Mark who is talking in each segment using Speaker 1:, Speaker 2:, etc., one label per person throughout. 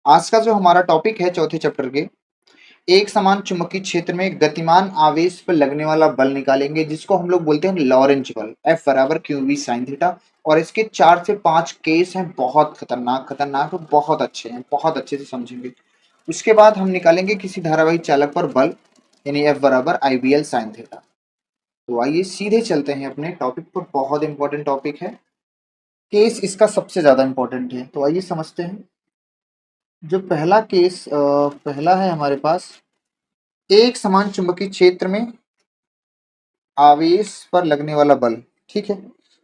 Speaker 1: आज का जो हमारा टॉपिक है चौथे चैप्टर के, एक समान चुंबकीय क्षेत्र में गतिमान आवेश पर लगने वाला बल निकालेंगे, जिसको हम लोग बोलते हैं लॉरेंज बल, F बराबर क्यू वी साइन थीटा। और इसके 4 से 5 केस हैं, बहुत खतरनाक खतरनाक और बहुत अच्छे हैं, बहुत अच्छे से समझेंगे। उसके बाद हम निकालेंगे किसी धारावाही चालक पर बल, यानी F बराबर आई बी एल साइन थीटा। तो आइए सीधे चलते हैं अपने टॉपिक पर। बहुत इंपॉर्टेंट टॉपिक है, केस इसका सबसे ज्यादा इंपॉर्टेंट है। तो आइए समझते हैं। जो पहला केस पहला है हमारे पास, एक समान चुंबकीय क्षेत्र में आवेश पर लगने वाला बल। ठीक है,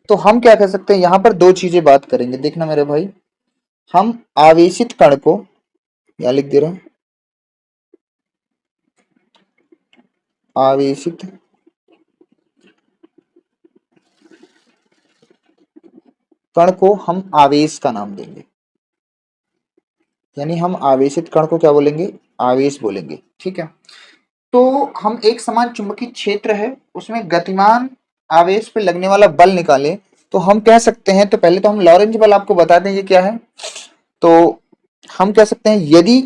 Speaker 1: तो हम क्या कर सकते हैं, यहां पर दो चीजें बात करेंगे, देखना मेरे भाई। हम आवेशित कण को, या लिख दे रहे हैं, आवेशित कण को हम आवेश का नाम देंगे, यानी हम आवेशित कण को क्या बोलेंगे, आवेश बोलेंगे। ठीक है, तो हम एक समान चुंबकीय क्षेत्र है, उसमें गतिमान आवेश पे लगने वाला बल निकाले, तो हम कह सकते हैं, तो पहले तो हम लॉरेंज बल आपको बता दें ये क्या है। तो हम कह सकते हैं, यदि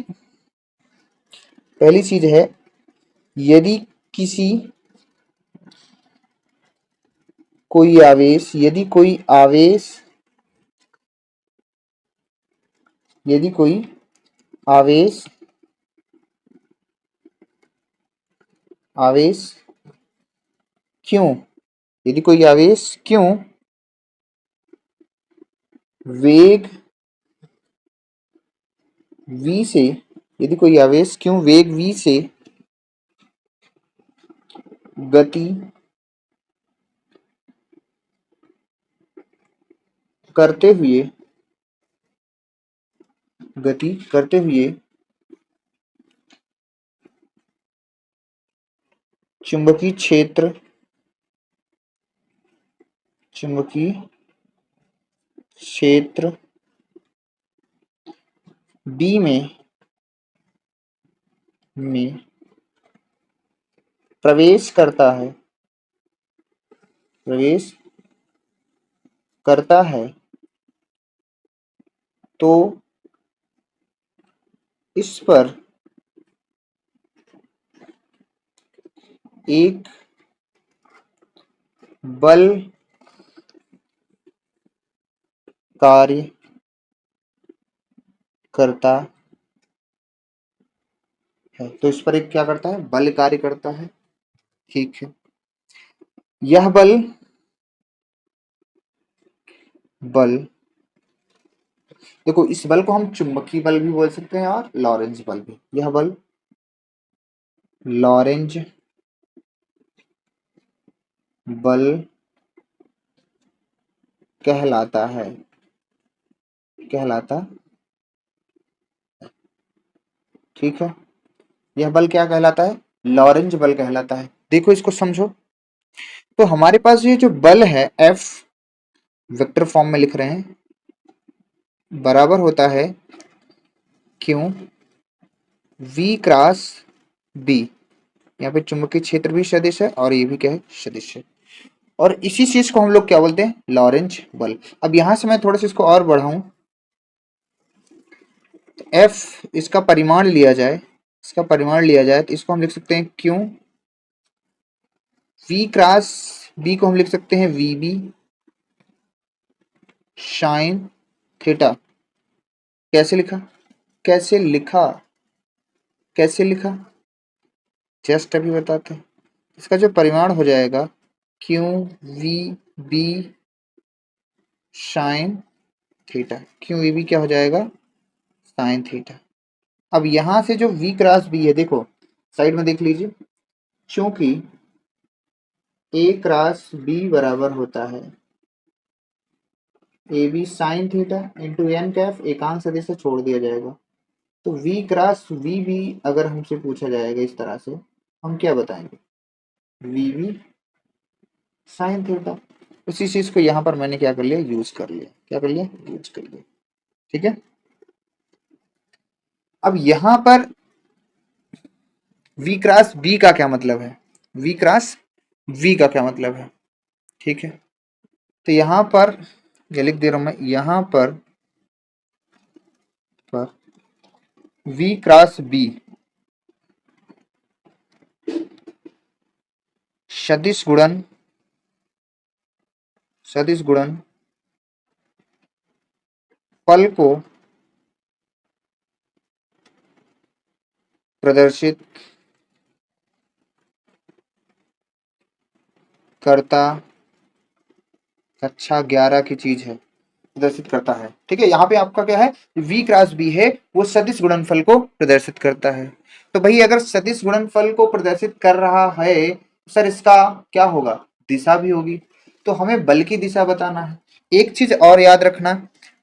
Speaker 1: पहली चीज है, यदि किसी कोई आवेश, यदि कोई आवेश, यदि कोई आवेश, आवेश क्यों, यदि कोई आवेश क्यों वेग v से, यदि कोई आवेश क्यों वेग v से गति करते हुए, गति करते हुए चुंबकीय क्षेत्र, चुंबकीय क्षेत्र B में प्रवेश करता है, प्रवेश करता है, तो इस पर एक बल कार्य करता है, तो इस पर एक क्या करता है, बल कार्य करता है। ठीक है, यह बल, बल देखो, इस बल को हम चुंबकीय बल भी बोल सकते हैं और लॉरेंज बल भी। यह बल लॉरेंज बल कहलाता है, कहलाता। ठीक है, यह बल क्या कहलाता है, लॉरेंज बल कहलाता है। देखो इसको समझो, तो हमारे पास ये जो बल है F, वेक्टर फॉर्म में लिख रहे हैं, बराबर होता है क्यों V क्रॉस B। यहाँ पे चुंबकीय क्षेत्र भी सदिश है और ये भी क्या है, सदिश है। और इसी चीज को हम लोग क्या बोलते हैं, लॉरेंज बल। अब यहां से मैं थोड़ा सा इसको और बढ़ाऊं, तो F इसका परिमाण लिया जाए, इसका परिमाण लिया जाए, तो इसको हम लिख सकते हैं क्यों V क्रॉस B को हम लिख सकते हैं VB साइन थीटा। कैसे लिखा, कैसे लिखा, कैसे लिखा, जस्ट अभी बताते हैं। इसका जो परिमाण हो जाएगा Q V B sine theta, Q V B क्या हो जाएगा, साइन थीटा। अब यहां से जो v क्रॉस b है, देखो साइड में देख लीजिए, क्योंकि a क्रॉस b बराबर होता है A B sine theta into n cap, एकांश सदिश से छोड़ दिया जाएगा। तो v क्रॉस वी बी अगर हमसे पूछा जाएगा इस तरह से, हम क्या बताएंगे, वी बी साइन थीटा। उसी चीज को यहाँ पर मैंने क्या कर लिया, यूज कर लिया, क्या कर लिया, यूज कर लिया। ठीक है, अब यहां पर v क्रॉस b का क्या मतलब है, v क्रॉस v का क्या मतलब है। ठीक है, तो यहां पर ये लिख दे रहा हूं मैं, यहां पर V क्रॉस B सदिश गुणन फल को प्रदर्शित करता, कक्षा 11 की चीज है, प्रदर्शित करता है। ठीक है, यहाँ पे आपका क्या है, V क्रॉस B है, वो सदिश गुणनफल को प्रदर्शित करता है। तो भाई अगर सदिश गुणनफल को प्रदर्शित कर रहा है सर, इसका क्या होगा, दिशा भी होगी। तो हमें बल की दिशा बताना है। एक चीज और याद रखना,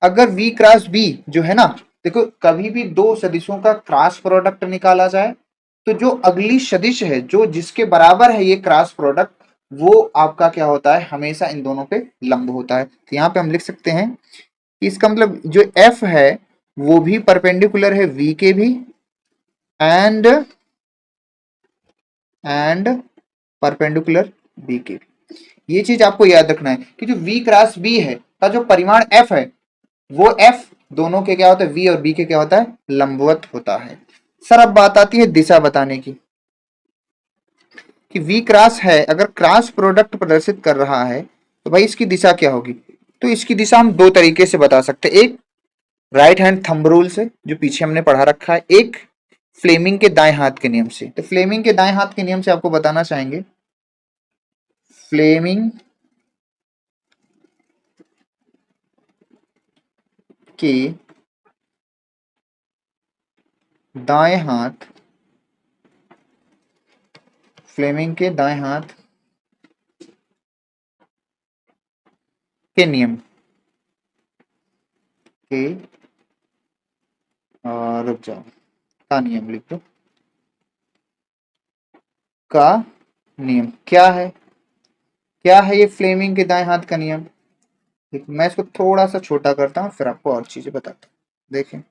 Speaker 1: अगर V क्रॉस B जो है ना, देखो कभी भी दो सदिशों का क्रॉस प्रोडक्ट निकाला जाए तो जो अगली सदिश है, जो जिसके बराबर है ये क्रॉस प्रोडक्ट, वो आपका क्या होता है, हमेशा इन दोनों पे लंब होता है। तो यहाँ पे हम लिख सकते हैं कि इसका मतलब जो F है वो भी परपेंडिकुलर है V के भी, एंड परपेंडिकुलर B के भी। ये चीज आपको याद रखना है कि जो V क्रॉस B है का जो परिमाण F है, वो F दोनों के क्या होता है, V और B के क्या होता है, लंबवत होता है। सर अब बात आती है दिशा बताने की, कि V क्रॉस है, अगर क्रॉस प्रोडक्ट प्रदर्शित कर रहा है तो भाई इसकी दिशा क्या होगी। तो इसकी दिशा हम दो तरीके से बता सकते हैं, एक राइट हैंड थंब रूल से जो पीछे हमने पढ़ा रखा है, एक फ्लेमिंग के दाएं हाथ के नियम से। तो फ्लेमिंग के दाएं हाथ के नियम से आपको बताना चाहेंगे, फ्लेमिंग के दाएं हाथ, फ्लेमिंग के दाएं हाथ के नियम के रुक जाओ, का नियम लिख दो, का नियम क्या है ये फ्लेमिंग के दाएं हाथ का नियम। ठीक, मैं इसको थोड़ा सा छोटा करता हूँ फिर आपको और चीजें बताता हूँ। देखें,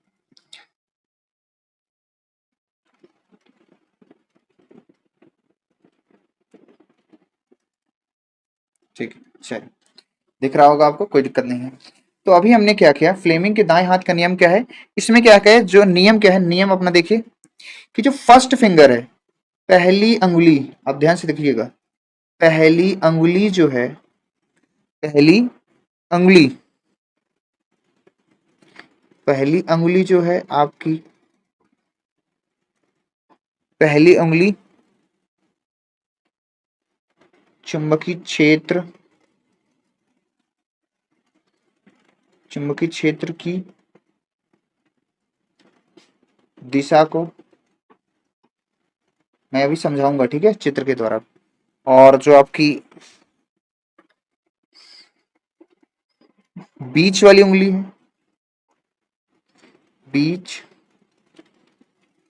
Speaker 1: ठीक है, चलिए दिख रहा होगा आपको, कोई दिक्कत नहीं है। तो अभी हमने क्या किया, फ्लेमिंग के दाएं हाथ का नियम क्या है, इसमें क्या है, जो नियम क्या है, नियम अपना देखिए कि जो फर्स्ट फिंगर है, पहली अंगुली, आप ध्यान से देखिएगा, पहली अंगुली जो है, पहली अंगुली, पहली अंगुली जो है आपकी, पहली अंगुली चुंबकीय क्षेत्र, चुंबकीय क्षेत्र की दिशा को मैं अभी समझाऊंगा, ठीक है, चित्र के द्वारा। और जो आपकी बीच वाली उंगली है, बीच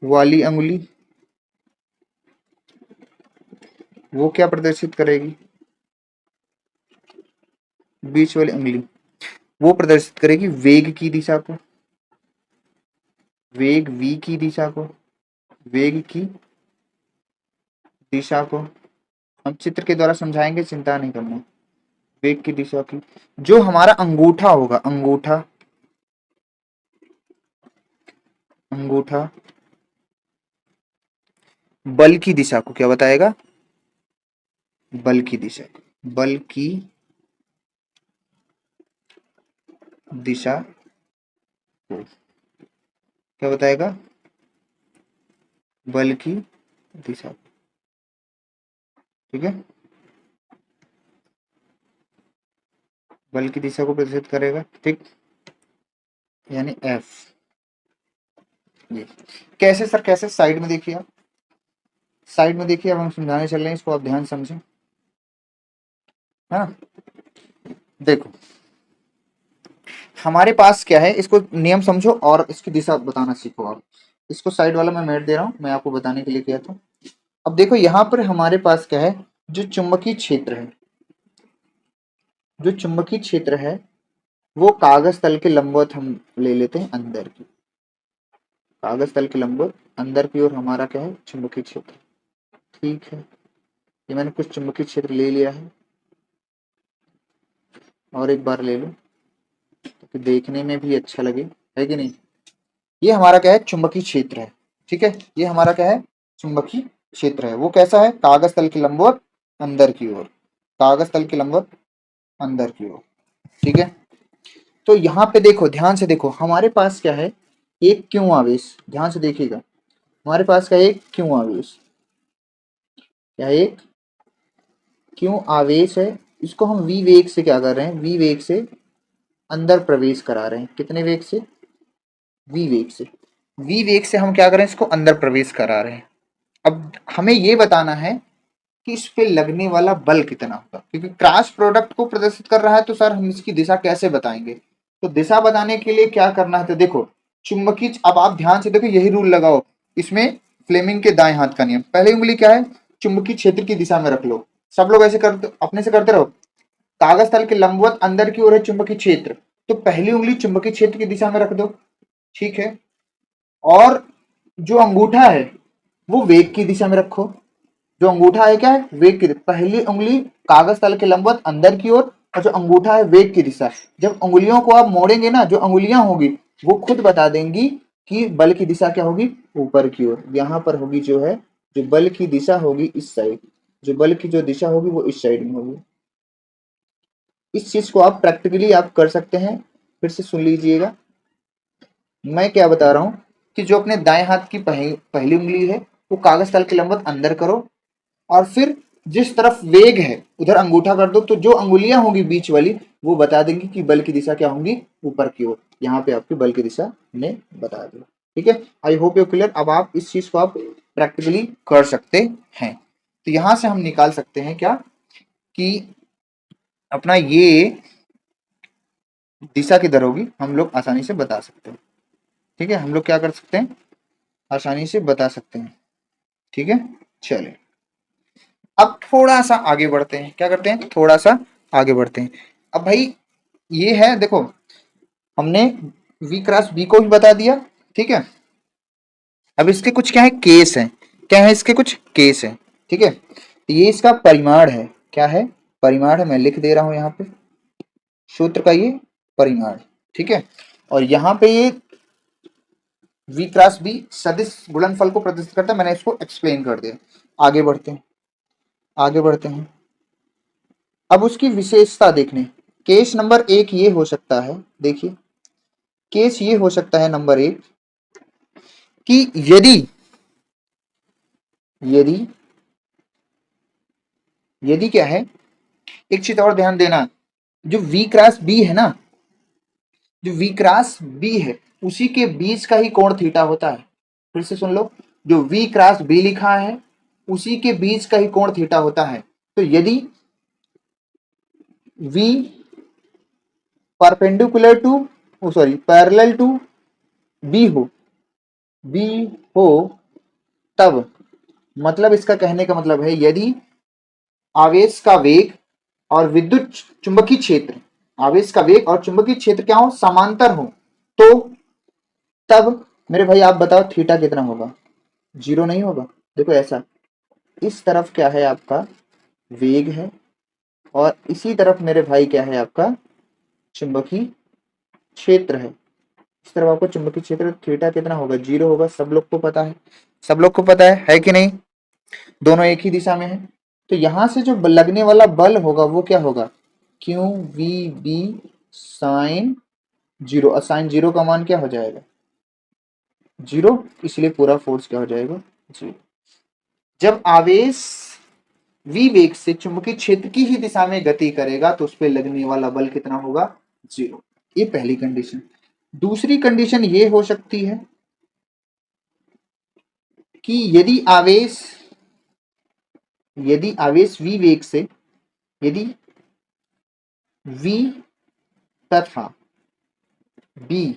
Speaker 1: वाली अंगुली, वो क्या प्रदर्शित करेगी, बीच वाली उंगली वो प्रदर्शित करेगी वेग की दिशा को, वेग v की दिशा को, वेग की दिशा को हम चित्र के द्वारा समझाएंगे, चिंता नहीं करना। वेग की दिशा की, जो हमारा अंगूठा होगा, अंगूठा, अंगूठा बल की दिशा को क्या बताएगा, बल की दिशा, बल की दिशा को क्या बताएगा, बल की दिशा, ठीक है, बल की दिशा को प्रदर्शित करेगा, ठीक, यानी F। ये कैसे सर, कैसे, साइड में देखिए आप, साइड में देखिए, अब हम समझाने चल रहे हैं, इसको आप ध्यान समझें, है ना। देखो हमारे पास क्या है, इसको नियम समझो और इसकी दिशा बताना सीखो आप। इसको साइड वाला मैं मेट दे रहा हूँ, मैं आपको बताने के लिए किया था। अब देखो यहाँ पर हमारे पास क्या है, जो चुंबकीय क्षेत्र है, जो चुंबकीय क्षेत्र है वो कागज तल के लंबवत हम ले लेते हैं अंदर की, कागज तल के लंबवत अंदर की ओर हमारा क्या है, चुंबकीय क्षेत्र। ठीक है, ये मैंने कुछ चुंबकीय क्षेत्र ले लिया है, और एक बार ले लो ताकि देखने में भी अच्छा लगे, है कि नहीं। ये हमारा क्या है, चुंबकीय क्षेत्र है। ठीक है, ये हमारा क्या है, चुंबकीय क्षेत्र है। वो कैसा है, कागज तल के लंबवत अंदर की ओर, कागज तल के लंबवत अंदर की ओर। ठीक है, तो यहाँ पे देखो, ध्यान से देखो, हमारे पास क्या है, एक क्यों आवेश, ध्यान से देखिएगा, हमारे पास क्या है, एक क्यों आवेश, क्या है, एक क्यों आवेश है। इसको हम v वेग से क्या कर रहे हैं, v वेग से अंदर प्रवेश करा रहे हैं। कितने वेग से, v वेग से, v वेग से हम क्या करें, इसको अंदर प्रवेश करा रहे हैं। अब हमें ये बताना है कि इस पे लगने वाला बल कितना होगा, क्योंकि क्रॉस प्रोडक्ट को प्रदर्शित कर रहा है, तो सर हम इसकी दिशा कैसे बताएंगे। तो दिशा बताने के लिए क्या करना है, तो देखो चुंबकीय, अब आप ध्यान से देखो, यही रूल लगाओ इसमें, फ्लेमिंग के दाएं हाथ का नियम, पहली उंगली क्या है, चुंबकीय क्षेत्र की दिशा में रख लो। सब लोग ऐसे करते, अपने से करते रहो। कागज तल के लंबवत अंदर की ओर है चुंबकीय क्षेत्र, तो पहली उंगली चुंबकीय क्षेत्र की दिशा में रख दो। ठीक है, और जो अंगूठा है वो वेग की दिशा में रखो। जो अंगूठा है क्या है, वेग की, पहली उंगली कागज तल के लंबवत अंदर की ओर, और जो अंगूठा है वेग की दिशा। जब उंगलियों को आप मोड़ेंगे ना, जो उंगलियां होगी वो खुद बता देंगी कि बल की दिशा क्या होगी, ऊपर की ओर। यहाँ पर होगी जो है, जो बल की दिशा होगी इस साइड, जो बल की जो दिशा होगी वो इस साइड में होगी। इस चीज को आप प्रैक्टिकली आप कर सकते हैं। फिर से सुन लीजिएगा, मैं क्या बता रहा हूँ कि जो अपने दाएं हाथ की पहली उंगली है वो कागज तल के लंबवत अंदर करो, और फिर जिस तरफ वेग है उधर अंगूठा कर दो, तो जो अंगुलियां होंगी बीच वाली वो बता देंगी कि बल की दिशा क्या होंगी, ऊपर की ओर। यहाँ पे आपकी बल की दिशा ने बता दिया। ठीक है, आई होप यू क्लियर। अब आप इस चीज को आप प्रैक्टिकली कर सकते हैं। तो यहां से हम निकाल सकते हैं क्या, कि अपना ये दिशा किधर होगी, हम लोग आसानी से बता सकते हैं। ठीक है, हम लोग क्या कर सकते हैं, आसानी से बता सकते हैं। ठीक है, चलिए अब थोड़ा सा आगे बढ़ते हैं, क्या करते हैं, थोड़ा सा आगे बढ़ते हैं। अब भाई ये है, देखो हमने v क्रॉस b को भी बता दिया। ठीक है, अब इसके कुछ क्या है, केस है, क्या है इसके कुछ केस है। ठीक है, ये इसका परिमाण है, क्या है, परिमाण है, मैं लिख दे रहा हूं यहाँ पे, सूत्र का ये परिमाण। ठीक है, और यहाँ पे ये v क्रॉस b सदिश गुणनफल को प्रदर्शित करता है, मैंने इसको एक्सप्लेन कर दिया। आगे बढ़ते हैं, आगे बढ़ते हैं। अब उसकी विशेषता देखने, केस नंबर एक ये हो सकता है, देखिए केस ये हो सकता है नंबर एक, कि यदि यदि यदि क्या है, एक चीज और ध्यान देना, जो v क्रॉस b है ना, जो v क्रॉस b है उसी के बीच का ही कोण थीटा होता है। फिर से सुन लो, जो v क्रॉस b लिखा है उसी के बीच का ही कोण थीटा होता है। तो यदि v perpendicular to, sorry parallel to b हो, b हो, तब मतलब इसका कहने का मतलब है, यदि आवेश का वेग और विद्युत चुंबकीय क्षेत्र, आवेश का वेग और चुंबकीय क्षेत्र क्या हो, समांतर हो, तो तब मेरे भाई आप बताओ थीटा कितना होगा, जीरो नहीं होगा। देखो ऐसा, इस तरफ क्या है आपका वेग है, और इसी तरफ मेरे भाई क्या है आपका चुंबकीय क्षेत्र है। इस तरफ आपको चुंबकीय क्षेत्र, थीटा कितना होगा, जीरो होगा। सब लोग को पता है, सब लोग को पता है कि नहीं, दोनों एक ही दिशा में है। तो यहां से जो लगने वाला बल होगा वो क्या होगा, Q V B sine zero, और साइन जीरो का मान क्या हो जाएगा, जीरो, इसलिए पूरा फोर्स क्या हो जाएगा, जीरो। जब आवेश v वेग से चुंबकीय क्षेत्र की ही दिशा में गति करेगा तो उस पर लगने वाला बल कितना होगा, जीरो। ये पहली कंडीशन। दूसरी कंडीशन ये हो सकती है कि यदि आवेश v वेग से, यदि v तथा b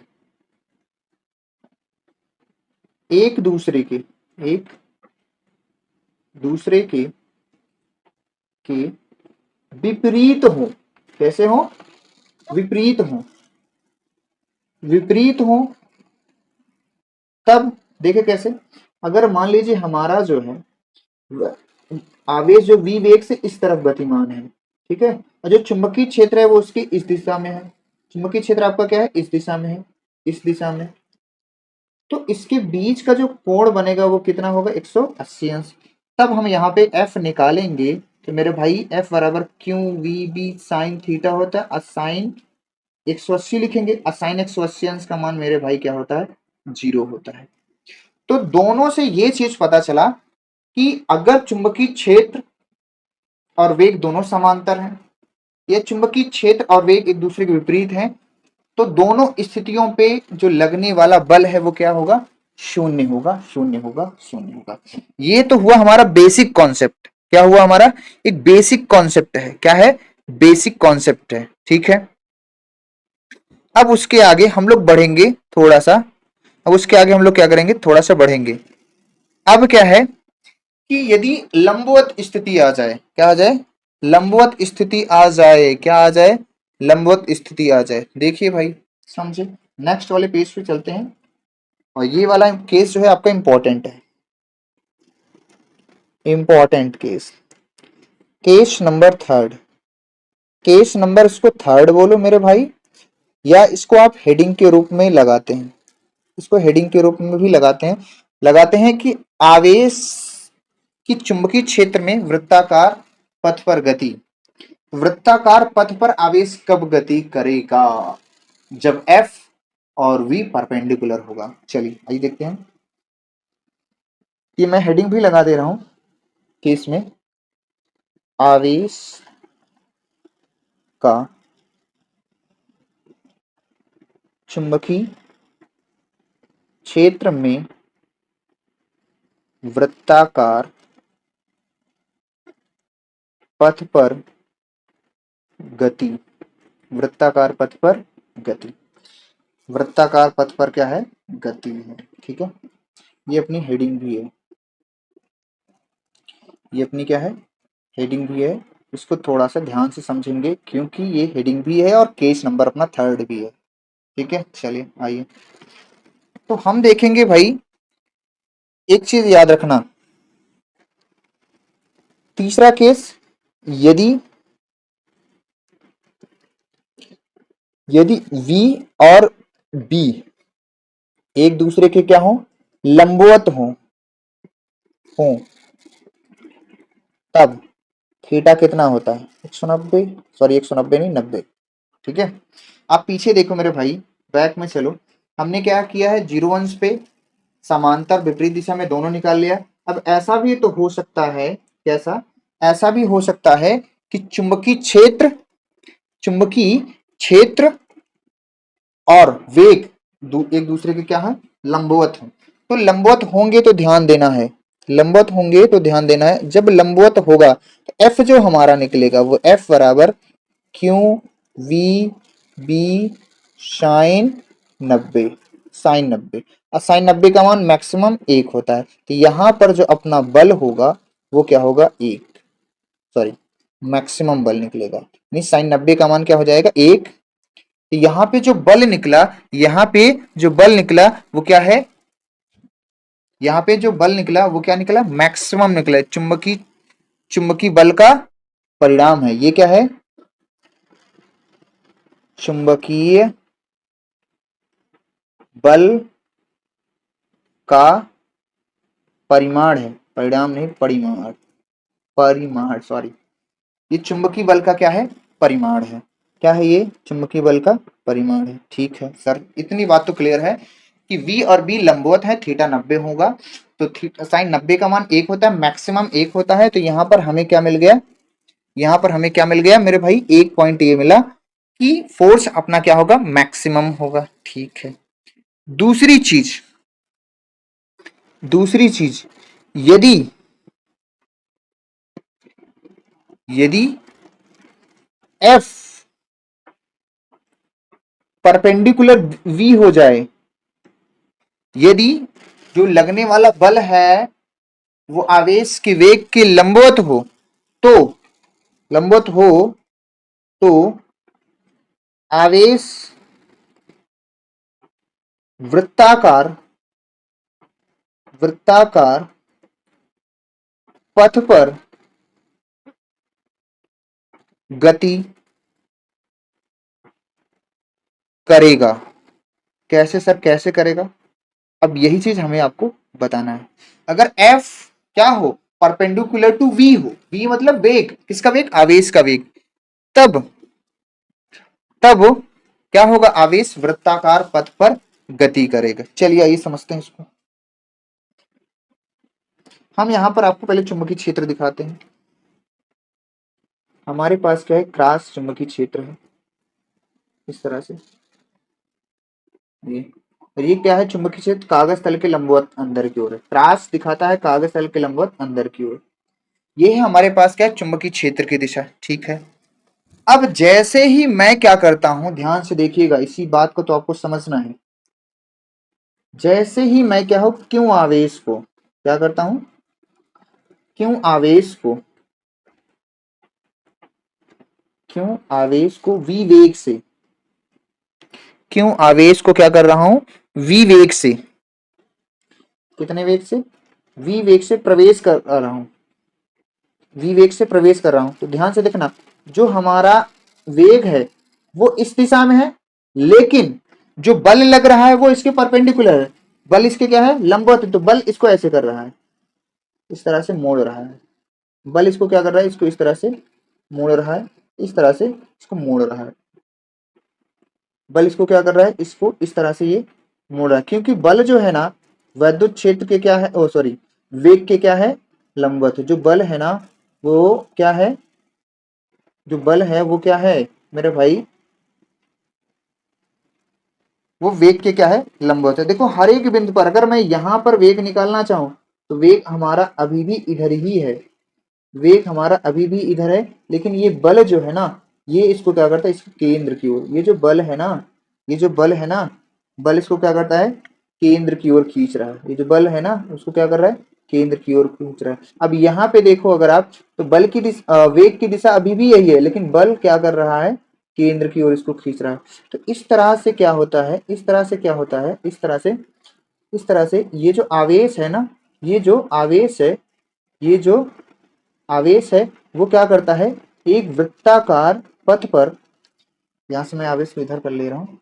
Speaker 1: एक दूसरे के, एक दूसरे के विपरीत हो, कैसे हो, विपरीत हो, विपरीत हो, तब देखे कैसे, अगर मान लीजिए हमारा जो है आवेश जो v वेग से इस तरफ गतिमान है, ठीक है, और जो चुंबकीय क्षेत्र है वो उसकी इस दिशा में है, चुंबकीय क्षेत्र आपका क्या है, इस दिशा में है, इस दिशा में, तो इसके बीच का जो कोण बनेगा वो कितना होगा, 180 अंश। तब हम यहाँ पे एफ निकालेंगे तो मेरे भाई एफ बराबर Q V B sine theta होता है, असाइन 180 लिखेंगे, असाइन 180 अंश का मान मेरे भाई क्या होता है, 0 होता है। तो दोनों से ये चीज पता चला कि अगर चुंबकीय क्षेत्र और वेग दोनों समांतर हैं, या चुंबकीय क्षेत्र और वेग एक दूसरे के विपरीत हैं, तो दोनों स्थितियों पे जो लगने वाला बल है वो क्या होगा, शून्य होगा, शून्य होगा, शून्य होगा। ये तो हुआ हमारा बेसिक कॉन्सेप्ट। क्या हुआ हमारा, एक बेसिक कॉन्सेप्ट है। क्या है, बेसिक कॉन्सेप्ट है, ठीक है। अब उसके आगे हम लोग बढ़ेंगे थोड़ा सा, अब उसके आगे हम लोग क्या करेंगे, थोड़ा सा बढ़ेंगे। अब क्या है कि यदि लंबवत स्थिति आ जाए, क्या आ जाए, लंबवत स्थिति आ जाए, क्या आ जाए, लंबवत स्थिति आ जाए। देखिए भाई, समझे, नेक्स्ट वाले पेज पे चलते हैं। और ये वाला केस जो है आपका इंपॉर्टेंट है, important case, case number third. Case number इसको थर्ड बोलो मेरे भाई, या इसको आप हेडिंग के रूप में लगाते हैं, इसको हेडिंग के रूप में भी लगाते हैं कि आवेश की चुंबकीय क्षेत्र में वृत्ताकार पथ पर गति, वृत्ताकार पथ पर आवेश कब गति करेगा, जब F और V परपेंडिकुलर होगा। चलिए आइए देखते हैं, ये मैं हेडिंग भी लगा दे रहा हूं केस में, आवेश का चुंबकीय क्षेत्र में वृत्ताकार पथ पर गति, वृत्ताकार पथ पर गति, वृत्ताकार पथ पर क्या है, गति है, ठीक है। ये अपनी हेडिंग भी है, ये अपनी क्या है, हेडिंग भी है। इसको थोड़ा सा ध्यान से समझेंगे क्योंकि ये हेडिंग भी है और केस नंबर अपना थर्ड भी है, ठीक है। चलिए आइए, तो हम देखेंगे भाई, एक चीज याद रखना, तीसरा केस, यदि यदि V और B एक दूसरे के क्या हो, लंबवत हो, तब थीटा कितना होता है, 190, सॉरी 190 नहीं 90, ठीक है। आप पीछे देखो मेरे भाई, बैक में चलो, हमने क्या किया है, जीरो अंश पे समांतर विपरीत दिशा में दोनों निकाल लिया। अब ऐसा भी तो हो सकता है, कैसा, ऐसा भी हो सकता है कि चुंबकीय क्षेत्र और वेग एक दूसरे के क्या है, लंबवत है। तो लंबवत होंगे तो ध्यान देना है, लंबवत होंगे तो ध्यान देना है, जब लंबवत होगा तो एफ जो हमारा निकलेगा वो एफ बराबर Q V B sine 90, sine 90, और साइन 90 का मान मैक्सिमम 1 होता है। तो यहां पर जो अपना बल होगा वो क्या होगा, 1, सॉरी मैक्सिमम बल निकलेगा, नहीं साइन 90 का मान क्या हो जाएगा, 1। तो यहाँ पे जो बल निकला, यहाँ पे जो बल निकला वो क्या है, यहाँ पे जो बल निकला वो क्या निकला, मैक्सिमम निकला, चुंबकीय चुंबकीय बल का परिणाम है। ये क्या है, चुंबकीय बल का परिमाण है, परिणाम नहीं परिमाण, परिमाण सॉरी, ये चुंबकीय बल का क्या है, परिमाण है। क्या है ये, चुंबकीय बल का परिमाण है, ठीक है सर। इतनी बात तो क्लियर है कि V और B लंबवत है, थीटा 90 होगा, तो साइन 90 का मान 1 होता है, मैक्सिमम 1 होता है। तो यहाँ पर हमें क्या मिल गया, यहाँ पर हमें क्या मिल गया मेरे भाई, एक पॉइंट ये मिला कि फोर्स अपना क्या होगा, मैक्सिमम होगा, ठीक है। दूसरी चीज, दूसरी चीज, यदि यदि F परपेंडिकुलर V हो जाए, यदि जो लगने वाला बल है वो आवेश के वेग के लंबवत हो, तो लंबवत हो तो आवेश वृत्ताकार वृत्ताकार पथ पर गति करेगा। कैसे सर, कैसे करेगा, अब यही चीज हमें आपको बताना है। अगर एफ क्या हो, परपेंडिकुलर टू वी हो, वी मतलब वेग, किसका वेग, आवेश का वेग, तब तब क्या होगा, आवेश वृत्ताकार पथ पर गति करेगा। चलिए आइए समझते हैं इसको। हम यहां पर आपको पहले चुंबकीय क्षेत्र दिखाते हैं। हमारे पास क्या है, क्रॉस चुंबकीय क्षेत्र है इस तरह से, ये और ये क्या है, चुंबकीय क्षेत्र कागज तल के लंबवत अंदर की ओर है। क्रॉस दिखाता है कागज तल के लंबवत अंदर की ओर। ये है हमारे पास क्या है, चुंबकीय क्षेत्र की दिशा, ठीक है। अब जैसे ही मैं क्या करता हूं, ध्यान से देखिएगा, इसी बात को तो आपको समझना है। जैसे ही मैं क्या हूं, क्यों आवेश को क्या करता हूं, क्यों आवेश को, क्यों आवेश को वी वेग से, क्यों आवेश को क्या कर रहा हूं, वी वेग से, कितने वेग से, वी वेग से प्रवेश कर रहा हूं, वी वेग से प्रवेश कर रहा हूं। तो ध्यान से देखना, जो हमारा वेग है वो इस दिशा में है, लेकिन जो बल लग रहा है वो इसके परपेंडिकुलर है, बल इसके क्या है, लंबवत है। तो बल इसको ऐसे कर रहा है, इस तरह से मोड़ रहा है, बल इसको क्या कर रहा है, इसको इस तरह से मोड़ रहा है, इस तरह से इसको मोड़ रहा है, बल इसको क्या कर रहा है, इसको इस तरह से ये मोड़ रहा है, क्योंकि बल जो है ना वैद्युत क्षेत्र के क्या है, ओ सॉरी, वेग के क्या है, लंबवत है। जो बल है ना वो क्या है, जो बल है वो क्या है मेरे भाई, वो वेग के क्या है, लंबवत है। देखो हर एक बिंदु पर अगर मैं यहां पर वेग निकालना चाहूं तो वेग हमारा अभी भी इधर ही है, वेग हमारा अभी भी इधर है, लेकिन ये बल जो है ना ये इसको क्या करता है, इसके केंद्र की ओर, ये जो बल है ना, ये जो बल है ना, बल इसको क्या करता है, केंद्र की ओर खींच रहा है। ये जो बल है ना उसको क्या कर रहा है, केंद्र की ओर खींच रहा है। अब यहाँ पे देखो अगर आप, तो बल की दिशा, वेग की दिशा अभी भी यही है, लेकिन बल क्या कर रहा है, केंद्र की ओर इसको खींच रहा है। तो इस तरह से क्या होता है, इस तरह से क्या होता है, इस तरह से, इस तरह से ये जो आवेश है ना, ये जो आवेश है, ये जो आवेश है वो क्या करता है, एक वृत्ताकार पथ पर, यहां से मैं आवेश को इधर कर ले रहा हूं,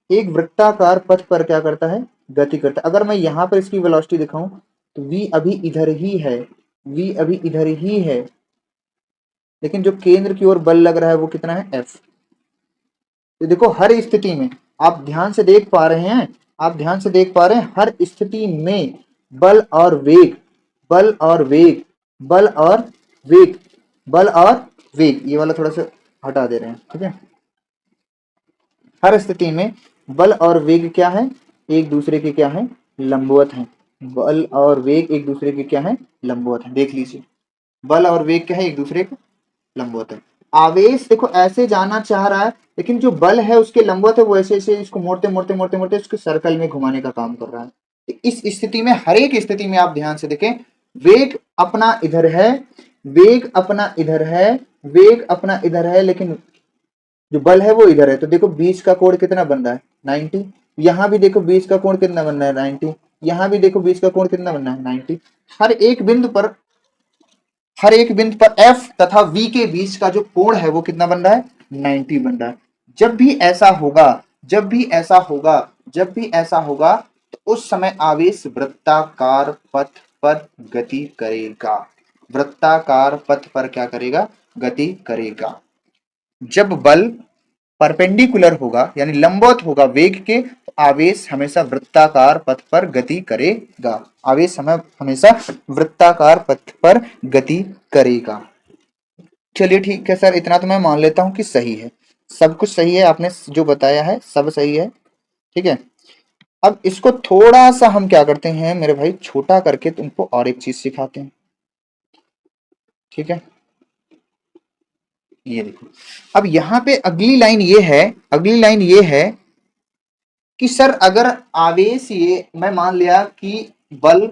Speaker 1: एक वृत्ताकार पथ पर क्या करता है, गति करता है। अगर मैं यहां पर इसकी वेलोसिटी दिखाऊं तो v अभी इधर ही है, v अभी इधर ही है, लेकिन जो केंद्र की ओर बल लग रहा है वो कितना है, f। तो देखो हर स्थिति में आप ध्यान से देख पा रहे हैं, आप ध्यान से देख पा रहे हैं, हर स्थिति में बल और वेग, बल और वेग, बल और वेग, बल और वेग, ये वाला थोड़ा सा हटा दे रहे हैं, ठीक है। हर स्थिति में बल और वेग क्या है, एक दूसरे के क्या है, लंबवत हैं। बल और वेग एक दूसरे के क्या है, लंबवत है। देख लीजिए, बल और वेग क्या है, एक दूसरे के लंबवत है। आवेश देखो ऐसे जाना चाह रहा है, लेकिन जो बल है उसके लंबवत है, वो ऐसे ऐसे इसको मोड़ते मोड़ते मोड़ते मोड़ते उसके सर्कल में घुमाने का काम कर रहा है। तो इस स्थिति में, हर एक स्थिति में आप ध्यान से देखें, वेग अपना इधर है, वेग अपना इधर है, वेग अपना इधर है, लेकिन जो बल है वो इधर है। तो देखो बीच का कोण कितना बन रहा है, 90। यहां भी देखो बीच का कोण कितना बन रहा है, 90। यहां भी देखो बीच का कोण कितना बन रहा है, 90। हर एक बिंदु पर, हर एक बिंदु पर F तथा V के बीच का जो कोण है वो कितना बन रहा है, 90 बन रहा है। जब भी ऐसा होगा, जब भी ऐसा होगा, जब भी ऐसा होगा, तो उस समय आवेश वृत्ताकार पथ पर गति करेगा, वृत्ताकार पथ पर क्या करेगा, गति करेगा। जब बल परपेंडिकुलर होगा यानी लंबवत होगा वेग के, तो आवेश हमेशा वृत्ताकार पथ पर गति करेगा, आवेश हमेशा वृत्ताकार पथ पर गति करेगा। चलिए ठीक है सर, इतना तो मैं मान लेता हूं कि सही है, सब कुछ सही है, आपने जो बताया है सब सही है, ठीक है। अब इसको थोड़ा सा हम क्या करते हैं मेरे भाई, छोटा करके तुमको और एक चीज सिखाते हैं, ठीक है। ये देखो, अब यहाँ पे अगली लाइन ये है, अगली लाइन ये है कि सर अगर आवेश, ये मैं मान लिया कि बल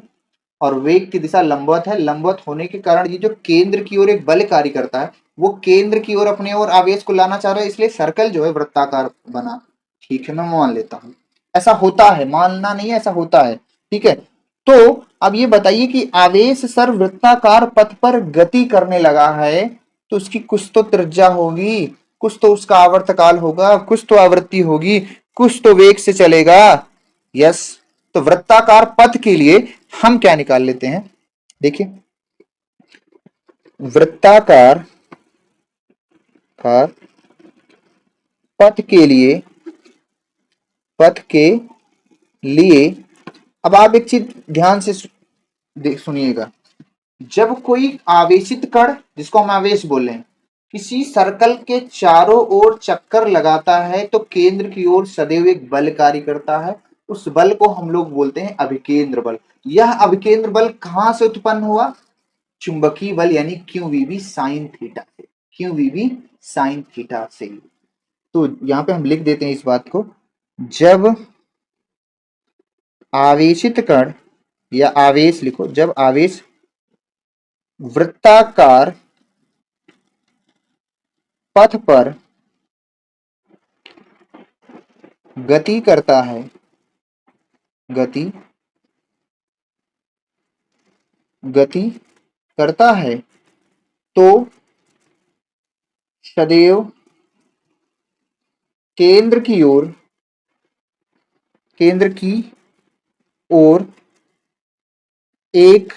Speaker 1: और वेग की दिशा लंबवत है, लंबवत होने के कारण ये जो केंद्र की ओर एक बल कार्य करता है वो केंद्र की ओर अपने ओर आवेश को लाना चाह रहा है, इसलिए सर्कल जो है वृत्ताकार बना, ठीक है, मैं मान लेता हूं। ऐसा होता है, मानना नहीं है, ऐसा होता है, ठीक है। तो अब ये बताइए कि आवेश सर वृत्ताकार पथ पर गति करने लगा है, तो उसकी कुछ तो त्रिज्या होगी, कुछ तो उसका आवर्तकाल होगा, कुछ तो आवृत्ति होगी, कुछ तो वेग से चलेगा, यस। तो वृत्ताकार पथ के लिए हम क्या निकाल लेते हैं, देखिए वृत्ताकार कार पथ के लिए, पथ के लिए अब आप एक चीज ध्यान से सुनिएगा, जब कोई आवेशित कण, जिसको हम आवेश बोले हैं, किसी सर्कल के चारों ओर चक्कर लगाता है तो केंद्र की ओर सदैव एक बल कार्य करता है, उस बल को हम लोग बोलते हैं अभिकेंद्र बल। यह अभिकेंद्र बल कहां से उत्पन्न हुआ, चुंबकीय बल यानी QVB साइन थीटा से, QVB साइन थीटा से। तो यहां पे हम लिख देते हैं इस बात को, जब आवेशित कण या आवेश लिखो, जब आवेश वृत्ताकार पथ पर गति करता है, गति गति करता है तो सदैव केंद्र की ओर, केंद्र की ओर एक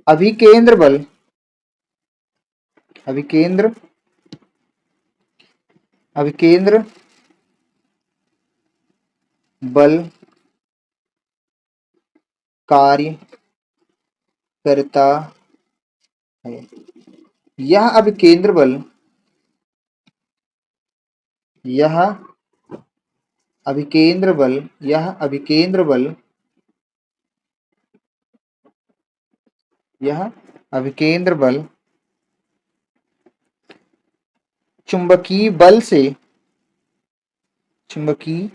Speaker 1: अभिकेंद्र बल, अभिकेंद्र अभिकेंद्र बल कार्य करता है। यह अभिकेंद्र बल, यह अभिकेंद्र बल, यह अभिकेंद्र बल, यह अभिकेंद्र बल चुंबकीय बल से, चुंबकीय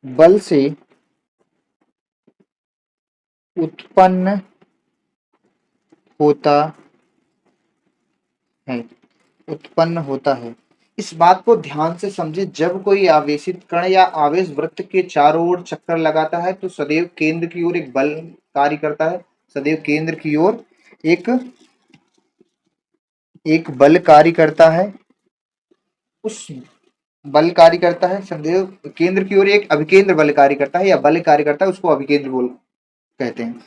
Speaker 1: बल से उत्पन्न होता है, उत्पन्न होता है। इस बात को ध्यान से समझे, जब कोई आवेशित कण या आवेश वृत्त के चारों ओर चक्कर लगाता है तो सदैव केंद्र की ओर एक बल कार्य करता है, सदैव केंद्र की ओर एक एक बल कार्य करता है, उस बल कार्य करता है, सदैव केंद्र की ओर एक अभिकेंद्र बल कार्य करता है या बल कार्य करता है, उसको अभिकेंद्र बल कहते हैं।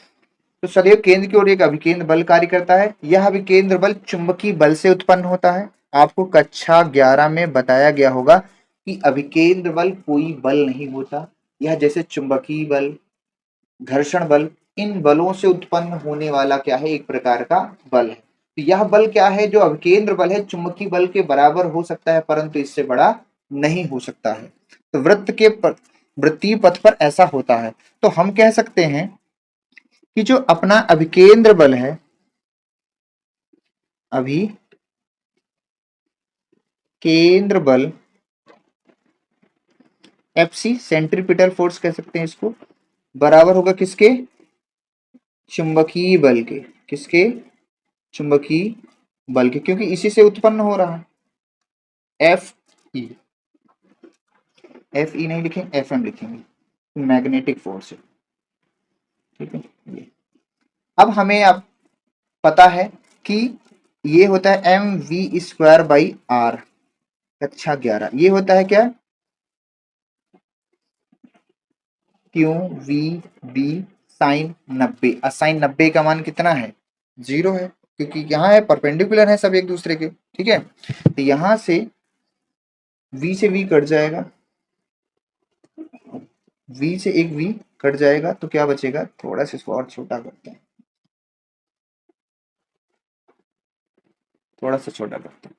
Speaker 1: तो सदैव केंद्र की ओर एक अभिकेंद्र बल कार्य करता है। यह अभिकेंद्र बल चुंबकीय बल से उत्पन्न होता है। आपको कक्षा 11 में बताया गया होगा कि अभिकेंद्र बल कोई बल नहीं होता, यह जैसे चुंबकीय बल, घर्षण बल, इन बलों से उत्पन्न होने वाला क्या है, एक प्रकार का बल है। तो यह बल क्या है, जो अभिकेंद्र बल है, चुंबकीय बल के बराबर हो सकता है परंतु इससे बड़ा नहीं हो सकता है। तो वृत्तीय पथ पर ऐसा होता है। तो हम कह सकते हैं कि जो अपना अभिकेंद्र बल है, अभिकेंद्र बल FC, सेंट्रीपिटल फोर्स कह सकते हैं इसको, बराबर होगा किसके, चुंबकीय बल के, किसके, चुंबकीय बल के, क्योंकि इसी से उत्पन्न हो रहा है। FE, FE नहीं लिखेंगे, FM लिखेंगे, मैग्नेटिक फोर्स है, ठीक है। ये अब हमें अब पता है कि ये होता है mv²/r, कक्षा 11 ये होता है क्या, QVB साइन 90। साइन 90 का मान कितना है, 0 है, क्योंकि यहाँ है परपेंडिकुलर है सब एक दूसरे के, ठीक है। तो यहां से V से V कट जाएगा, V से एक V कट जाएगा, तो क्या बचेगा, थोड़ा सा इसको और छोटा करते हैं, थोड़ा सा छोटा करते हैं,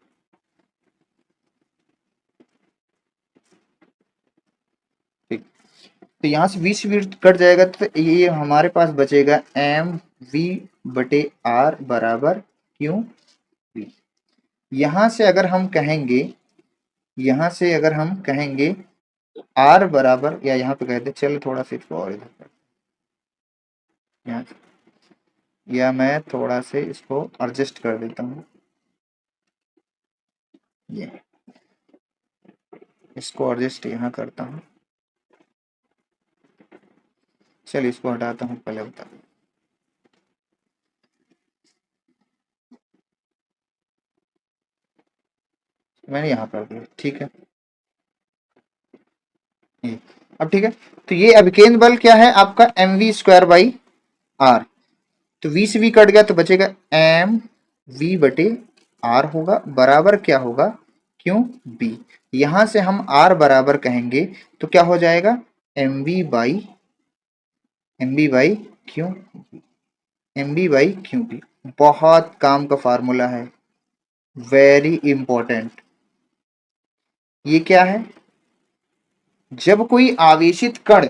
Speaker 1: ठीक। तो यहाँ से 20 फीट कट जाएगा तो ये हमारे पास बचेगा mv/r बराबर QV। यहाँ से अगर हम कहेंगे, यहाँ से अगर हम कहेंगे R बराबर, या यहाँ पे कहते चलो थोड़ा सा इसको और इधर कर, यहाँ या मैं थोड़ा से इसको एडजस्ट कर देता हूँ, ये इसको एडजस्ट यहाँ करता हूँ, चलिए इसको हटाता हूँ, पहले बता, मैंने यहाँ कर दिया, ठीक है। अब ठीक है, तो ये अभिकेंद्र बल क्या है आपका mv²/r। तो v से v कट गया तो बचेगा mv/r होगा, बराबर क्या होगा क्यों b। यहां से हम r बराबर कहेंगे तो क्या हो जाएगा mv/क्यू, mv/क्यूबी। बहुत काम का फार्मूला है, वेरी इंपॉर्टेंट। ये क्या है, जब कोई आवेशित कण,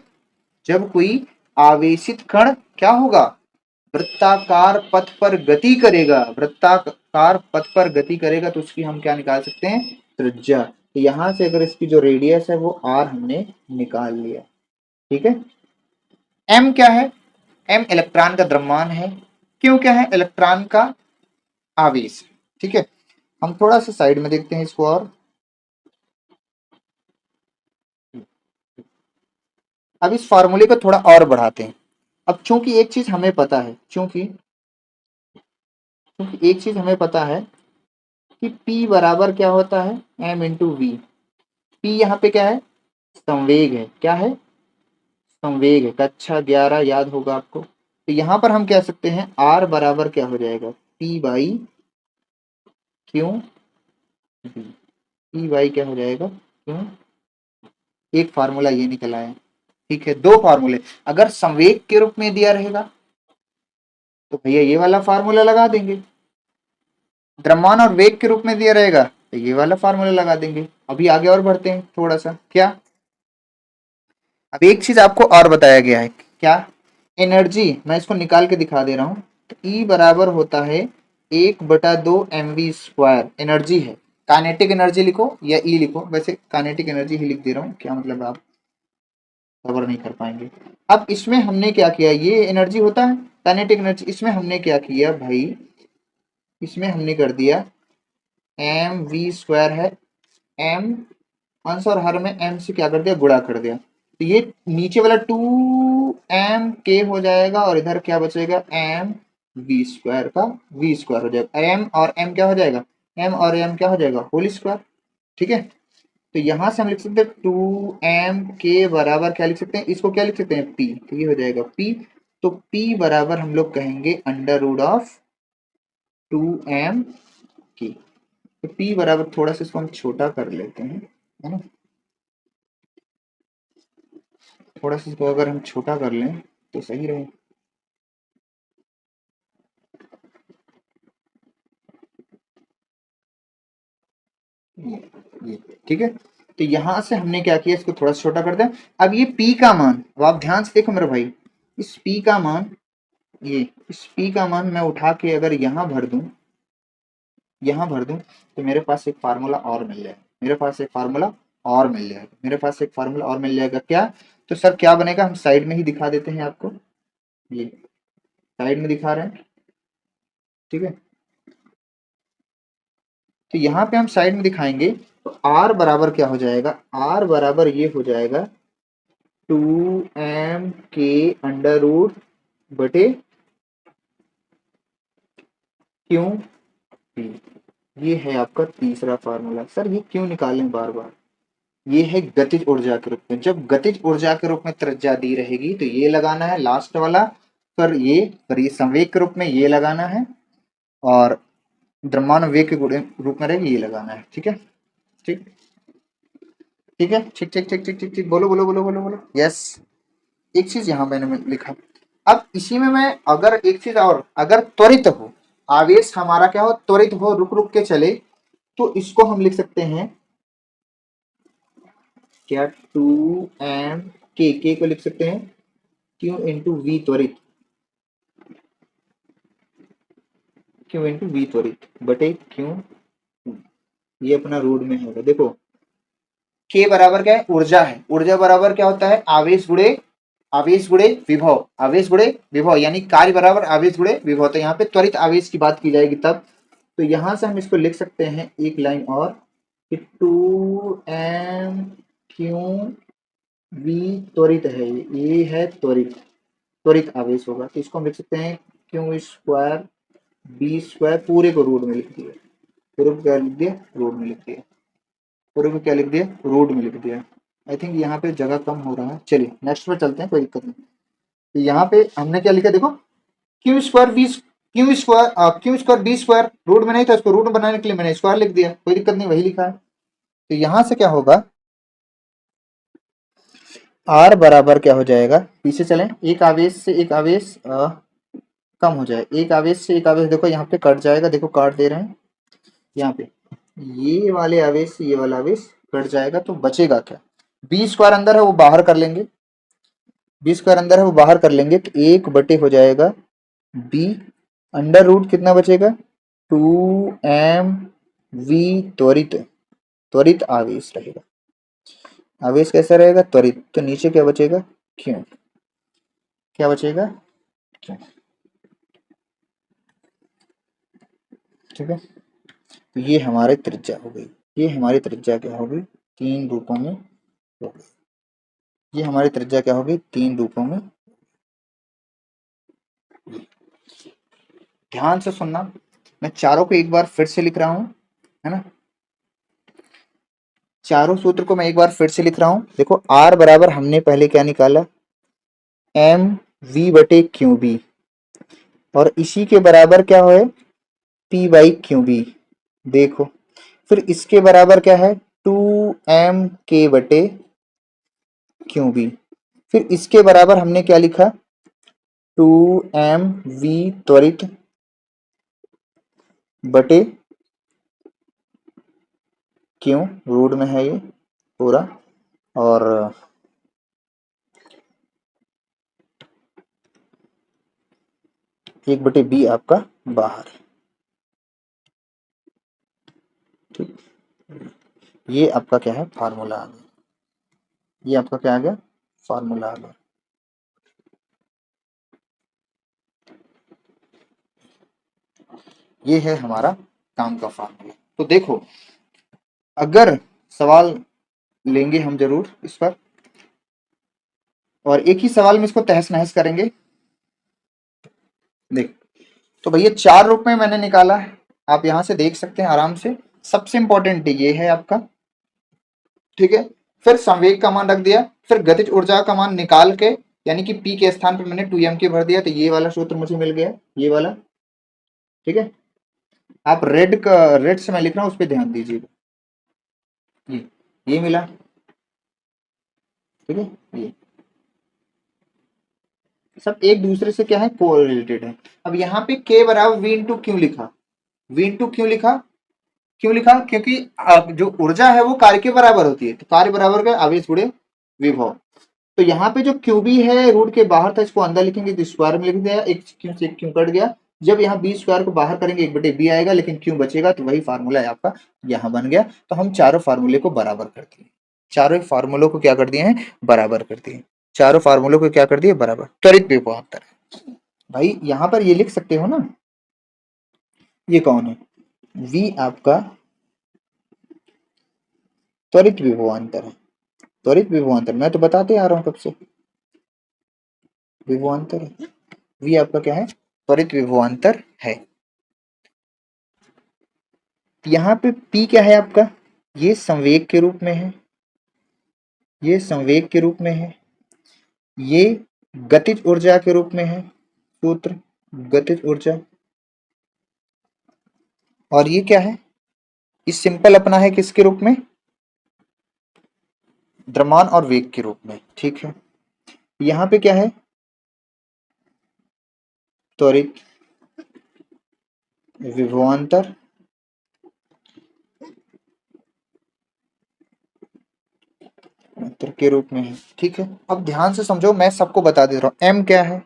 Speaker 1: जब कोई आवेशित कण क्या होगा, वृत्ताकार पथ पर गति करेगा, वृत्ताकार पथ पर गति करेगा तो उसकी हम क्या निकाल सकते हैं, त्रिज्या। तो यहां से अगर इसकी जो रेडियस है वो r हमने निकाल लिया। ठीक है, m क्या है, m इलेक्ट्रॉन का द्रव्यमान है, q क्या है, इलेक्ट्रॉन का आवेश। ठीक है, हम थोड़ा सा साइड में देखते हैं इसको और अब इस फार्मूले को थोड़ा और बढ़ाते हैं। अब चूंकि एक चीज हमें पता है, चूंकि एक चीज हमें पता है कि P बराबर क्या होता है m इंटू वी। P यहाँ पे क्या है, संवेग है, क्या है, संवेग है, कक्षा 11 याद होगा आपको। तो यहाँ पर हम कह सकते हैं R बराबर क्या हो जाएगा, P/क्यू बी। P/ क्या हो जाएगा क्यों, एक फार्मूला ये निकल आया। ठीक है, दो फार्मूले, अगर संवेग के रूप में दिया रहेगा तो भैया ये वाला फार्मूला लगा देंगे, द्रव्यमान और वेग के रूप में दिया रहेगा तो ये वाला फार्मूला लगा देंगे। अभी आगे और बढ़ते हैं थोड़ा सा, क्या, अब एक चीज आपको और बताया गया है, क्या, एनर्जी, मैं इसको निकाल के दिखा दे रहा हूं। तो E बराबर होता है 1/2 mv², एनर्जी है, काइनेटिक एनर्जी लिखो या E लिखो, वैसे काइनेटिक एनर्जी ही लिख दे रहा हूँ, क्या मतलब आप कवर नहीं कर पाएंगे। अब इसमें हमने क्या किया, ये एनर्जी होता है काइनेटिक एनर्जी, इसमें हमने क्या किया भाई, इसमें हमने कर दिया mv² है, m अंश और हर में m से क्या कर दिया, गुणा कर दिया। तो ये नीचे वाला 2m k हो जाएगा और इधर क्या बचेगा mv² का v² हो जाएगा, m और m क्या हो जाएगा, m और m क्या हो जाएगा होल स्क्वायर। ठीक है, तो यहां से हम लिख सकते हैं 2m k बराबर क्या लिख सकते हैं, इसको क्या लिख सकते हैं p, तो ये हो जाएगा p। तो p बराबर हम लोग कहेंगे √2m k। तो p बराबर, थोड़ा सा इसको हम छोटा कर लेते हैं, है ना, थोड़ा सा इसको अगर हम छोटा कर लें तो सही रहे। ये ठीक है, तो यहां से हमने क्या किया, इसको थोड़ा सा छोटा कर दिया। अब ये p का मान, अब आप ध्यान से देखो मेरे भाई, इस p का मान, ये इस p का मान मैं उठा के अगर यहाँ भर दूं, यहाँ भर दूं तो मेरे पास एक फार्मूला और मिल जाएगा, मेरे पास एक फार्मूला और मिल जाएगा, मेरे पास एक फार्मूला और मिल जाएगा। क्या, तो सर क्या बनेगा, हम साइड में ही दिखा देते हैं आपको, ये साइड में दिखा रहे हैं। ठीक है, तो यहाँ पे हम साइड में दिखाएंगे तो R बराबर क्या हो जाएगा, R बराबर ये हो जाएगा 2m k अंडर रूट क्यों p। ये है आपका तीसरा फार्मूला। सर ये क्यों निकालें बार बार, ये है गतिज ऊर्जा के रूप में, जब गतिज ऊर्जा के रूप में त्रिज्या दी रहेगी तो ये लगाना है लास्ट वाला, पर ये संवेग के रूप में ये लगाना है, और द्रव्यमान वेग के रूप में रहेगी ये लगाना है। ठीक है, ठीक, ठीक है, ठीक ठीक ठीक ठीक ठीक ठीक, बोलो बोलो बोलो बोलो बोलो, यस। एक चीज यहाँ मैंने लिखा, अब इसी में मैं अगर एक चीज और, अगर त्वरित हो, आवेश हमारा क्या हो, त्वरित हो, रुक रुक के चले, तो इसको हम लिख सकते हैं क्या, 2m को लिख सकते हैं क्यू इंटू वी त्वरित, क्यू इंटू वी त्वरित बटे क्यू, ये अपना रूट में होगा। देखो के बराबर क्या है, ऊर्जा है, ऊर्जा बराबर क्या होता है, आवेश गुणे विभव, आवेश गुणे विभव, यानी कार्य बराबर आवेश गुणे विभव। तो यहाँ पे त्वरित आवेश की बात की जाएगी तब, तो यहां से हम इसको लिख सकते हैं एक लाइन और कि 2m वी त्वरित है, ये है त्वरित, त्वरित आवेश होगा, तो इसको हम लिख सकते हैं क्यू² b² पूरे को रूट में लिख दिया, पूरे को क्या लिख दिया, रूट में लिख दिया, पूरे को क्या लिख दिया, रूट में लिख दिया। आई थिंक यहाँ पे जगह कम हो रहा है, चलिए नेक्स्ट पे चलते हैं, कोई दिक्कत नहीं। तो यहाँ पे हमने क्या लिखा देखो, Q square B, Q square B square root में नहीं था, इसको रूट बनाने के लिए मैंने स्क्वायर लिख दिया, कोई दिक्कत नहीं, वही लिखा है। तो यहाँ से क्या होगा, आर बराबर क्या हो जाएगा, पीछे चलें, एक आवेश से एक आवेश कम हो जाए, एक आवेश से एक आवेश देखो यहाँ पे कट जाएगा, देखो काट दे रहे हैं यहाँ पे, ये वाले आवेश से ये वाला आवेश कट जाएगा, तो बचेगा क्या, बी स्क्वायर अंदर है वो बाहर कर लेंगे, बी स्क्वायर अंदर है वो बाहर कर लेंगे, तो एक बटे हो जाएगा बी, अंडर रूट कितना बचेगा, 2m v त्वरित, त्वरित आवेश रहेगा, आवेश कैसा रहेगा, त्वरित, तो नीचे क्या बचेगा, क्यों, क्या बचेगा, क्यों, ठीक है। तो ये हमारी त्रिज्या हो गई, ये हमारी त्रिज्या क्या होगी, तीन रूपों में हो गई, ये हमारी त्रिज्या क्या होगी, तीन रूपों में। ध्यान से सुनना, मैं चारों को एक बार फिर से लिख रहा हूं, है ना, चारों सूत्र को मैं एक बार फिर से लिख रहा हूं, देखो आर बराबर हमने पहले क्या निकाला, एम वी बटे क्यू बी, और इसी के बराबर क्या है, पी बाई क्यू बी, देखो फिर इसके बराबर क्या है, 2m के बटे क्यू बी, फिर इसके बराबर हमने क्या लिखा, 2m v त्वरित बटे क्यों, रूट में है ये पूरा, और एक बटे बी आपका बाहर है, ठीक, ये आपका क्या है, फार्मूला आ गया, ये आपका क्या आ गया, फार्मूला आ गया। ये है हमारा काम का फार्मूला। तो देखो, अगर सवाल लेंगे हम जरूर इस पर, और एक ही सवाल में इसको तहस नहस करेंगे। देख, तो भैया चार रूप में मैंने निकाला है, आप यहां से देख सकते हैं आराम से, सबसे इंपॉर्टेंट ये है आपका, ठीक है। फिर संवेग का मान रख दिया, फिर गतिज ऊर्जा का मान निकाल के, यानी कि पी के स्थान पर मैंने 2m के भर दिया, तो ये वाला सूत्र मुझे मिल गया, ये वाला, ठीक है। आप रेड का, रेड से मैं लिख रहा हूं, उस पर ध्यान दीजिएगा, ये मिला, ठीक है, ये सब एक दूसरे से क्या है, कोरिलेटेड है। अब यहाँ पे k बराबर v इंटू क्यों लिखा, v इंटू क्यों लिखा, क्यों लिखा, क्योंकि जो ऊर्जा है वो कार्य के बराबर होती है, तो कार्य बराबर का आवेश गुणे विभव, तो यहाँ पे जो क्यूबी है रूट के बाहर था, इसको अंदर लिखेंगे तो स्क्वायर में लिख दिया, एक क्यों से एक क्यों कट गया, जब यहाँ बी स्क्वायर को बाहर करेंगे एक बटे बी आएगा, लेकिन क्यों बचेगा, तो वही फार्मूला है आपका, यहाँ बन गया। तो हम चारों फार्मूले को बराबर कर दिए, चारों फार्मूलों को क्या कर दिए हैं, बराबर कर दिए, चारों फार्मूलों को क्या कर दिए, बराबर, त्वरित विभवांतर। भाई यहाँ पर ये लिख सकते हो ना, ये कौन है, v आपका त्वरित विभवांतर है, त्वरित विभवांतर मैं तो बताते आ रहा हूं कब से, विभवांतर है, v आपका क्या है, त्वरित विभवांतर है। यहाँ पे p क्या है आपका, ये संवेग के रूप में है, ये संवेग के रूप में है, ये गतिज ऊर्जा के रूप में है, सूत्र गतिज ऊर्जा, और ये क्या है, इस सिंपल अपना है किसके रूप में, द्रव्यमान और वेग के रूप में, ठीक है। यहाँ पे क्या है, त्वरित विभवांतर के रूप में है, ठीक है। अब ध्यान से समझो, मैं सबको बता दे रहा हूं, m क्या है,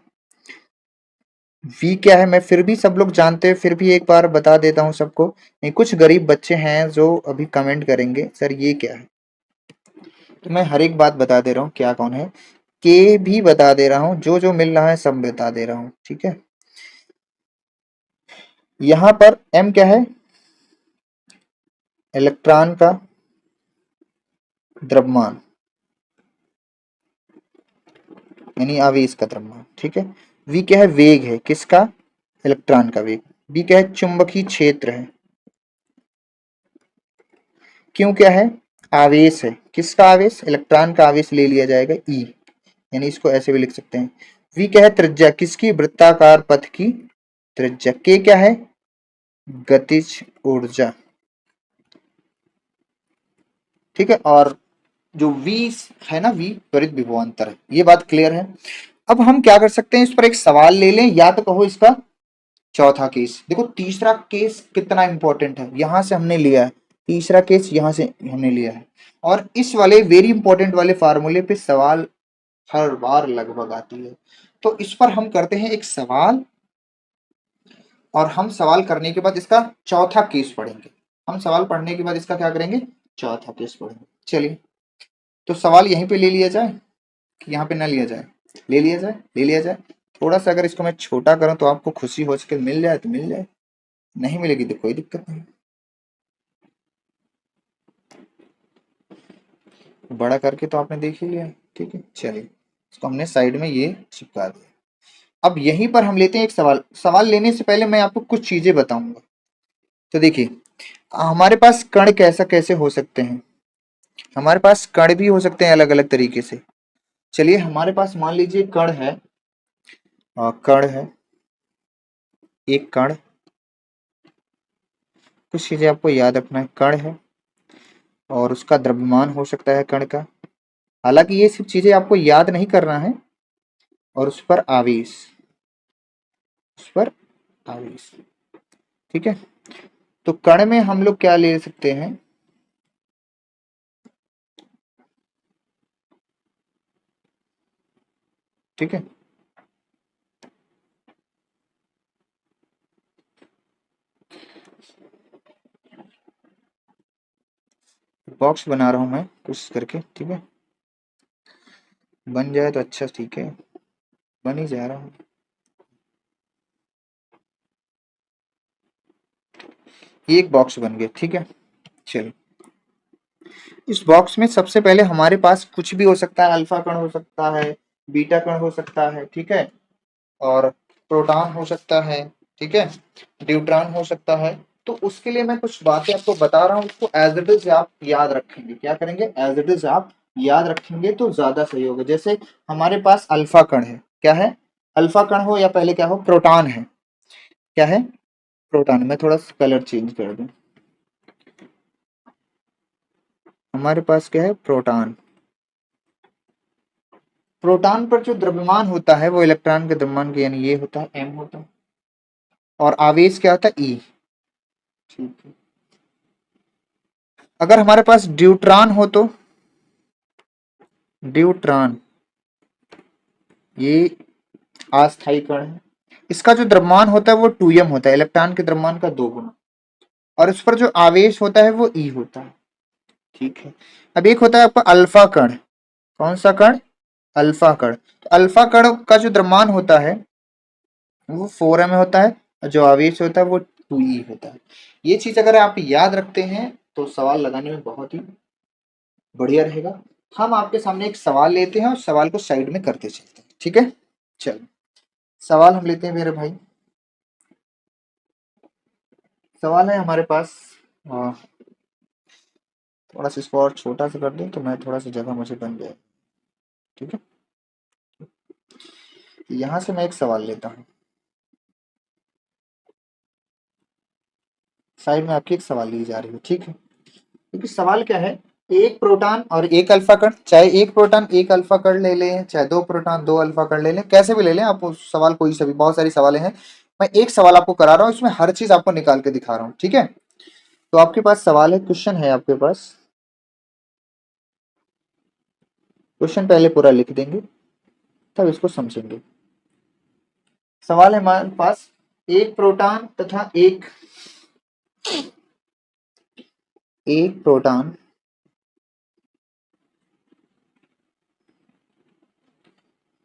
Speaker 1: v क्या है, मैं फिर भी सब लोग जानते हैं, फिर भी एक बार बता देता हूं सबको, नहीं कुछ गरीब बच्चे हैं जो अभी कमेंट करेंगे सर ये क्या है, तो मैं हर एक बात बता दे रहा हूँ क्या कौन है, के भी बता दे रहा हूँ, जो जो मिल रहा है सब बता दे रहा हूँ, ठीक है। यहाँ पर m क्या है, इलेक्ट्रॉन का द्रव्यमान, यानी आवेश का द्रव्यमान, ठीक है। v क्या है, वेग है किसका, इलेक्ट्रॉन का वेग। b क्या है, चुंबकीय क्षेत्र है। क्यों क्या है, आवेश है, किसका आवेश, इलेक्ट्रॉन का आवेश ले लिया जाएगा ई, यानी इसको ऐसे भी लिख सकते हैं। वी क्या है, त्रिज्या किसकी, वृत्ताकार पथ की त्रिज्या। के क्या है, गतिज ऊर्जा, ठीक है। और जो वी है ना, वी त्वरित विभवांतर है, ये बात क्लियर है। अब हम क्या कर सकते हैं, इस पर एक सवाल ले लें, या तो कहो इसका चौथा केस। देखो तीसरा केस कितना इंपॉर्टेंट है, यहां से हमने लिया है, तीसरा केस यहां से हमने लिया है। और इस वाले वेरी इंपॉर्टेंट वाले फार्मूले पे सवाल हर बार लगभग आती है। तो इस पर हम करते हैं एक सवाल, और हम सवाल करने के बाद इसका चौथा केस पढ़ेंगे। हम सवाल पढ़ने के बाद इसका क्या करेंगे, चौथा केस पढ़ेंगे। चलिए, तो सवाल यहीं पे ले लिया जाए कि यहाँ पे ना लिया जाए, ले लिया जाए, ले लिया जाए। थोड़ा सा अगर इसको मैं छोटा करूं तो आपको खुशी हो सके, मिल जाए तो मिल जाए, नहीं मिलेगी तो कोई दिक्कत नहीं। बड़ा करके तो आपने देख ही लिया, ठीक है। चलिए, इसको हमने साइड में ये चिपका दिया। अब यहीं पर हम लेते हैं एक सवाल। सवाल लेने से पहले मैं आपको कुछ चीजें बताऊंगा। तो देखिए, हमारे पास कण कैसा कैसे हो सकते हैं, हमारे पास कण भी हो सकते हैं अलग अलग तरीके से। चलिए, हमारे पास मान लीजिए कण है, कण है, एक कण, कुछ चीजें आपको याद रखना है। कण है और उसका द्रव्यमान हो सकता है कण का, हालांकि ये सब चीजें आपको याद नहीं करना है। और उस पर आवेश, उस पर आवेश, ठीक है। तो कण में हम लोग क्या ले सकते हैं, ठीक है। बॉक्स बना रहा हूं मैं कोशिश करके, ठीक है। बन जाए तो अच्छा, ठीक है, बन ही जा रहा हूँ। ये एक बॉक्स बन गया, ठीक है। चलिए, इस बॉक्स में सबसे पहले हमारे पास कुछ भी हो सकता है, अल्फा कण हो सकता है, बीटा कण हो सकता है, ठीक है, और प्रोटॉन हो सकता है, ठीक है, न्यूट्रॉन हो सकता है। तो उसके लिए मैं कुछ बातें आपको बता रहा हूँ, उसको एज इट इज आप याद रखेंगे। क्या करेंगे, एज इट इज आप याद रखेंगे तो ज्यादा सही होगा। जैसे हमारे पास अल्फा कण है, क्या है, अल्फा कण हो या पहले क्या हो, प्रोटॉन है, क्या है, प्रोटॉन। मैं थोड़ा सा कलर चेंज कर दूं, हमारे पास क्या है, प्रोटॉन। प्रोटॉन पर जो द्रव्यमान होता है वो इलेक्ट्रॉन के द्रव्यमान के, यानी ये होता है, एम होता है। और आवेश क्या होता है, ई, ठीक है। अगर हमारे पास ड्यूट्रॉन हो तो, ड्यूट्रॉन ये अस्थायी कण है, इसका जो द्रव्यमान होता है वो 2m होता है, इलेक्ट्रॉन के द्रव्यमान का 2 गुना। और इस पर जो आवेश होता है वो ई होता है, ठीक है। अब एक होता है आपका अल्फा कण, कौन सा कण, अल्फा कण। तो अल्फा कण का जो द्रव्यमान होता है वो 4m होता है, और जो आवेश होता है वो 2e होता है। ये चीज अगर आप याद रखते हैं तो सवाल लगाने में बहुत ही बढ़िया रहेगा। हम आपके सामने एक सवाल लेते हैं और सवाल को साइड में करते चलते हैं, ठीक है। चलो, सवाल हम लेते हैं मेरे भाई। सवाल है हमारे पास, आ, थोड़ा सा इसको और छोटा सा कर दें तो मैं थोड़ा सा जगह मुझे बन जाए, ठीक है। यहाँ से मैं एक सवाल लेता हूँ, साइड में आपकी एक सवाल ली जा रही है, ठीक है। क्योंकि सवाल क्या है, एक प्रोटॉन और एक अल्फा कण, चाहे एक प्रोटॉन एक अल्फा कण ले लें, चाहे दो प्रोटॉन दो अल्फा कण ले लें, कैसे भी ले लें आप उस सवाल, कोई सभी, बहुत सारी सवालें हैं। मैं एक सवाल आपको करा रहा हूँ, इसमें हर चीज आपको निकाल के दिखा रहा हूँ, ठीक है। तो आपके पास सवाल है, क्वेश्चन है आपके पास, क्वेश्चन पहले पूरा लिख देंगे तब इसको समझेंगे। सवाल है हमारे पास, एक प्रोटॉन तथा एक प्रोटॉन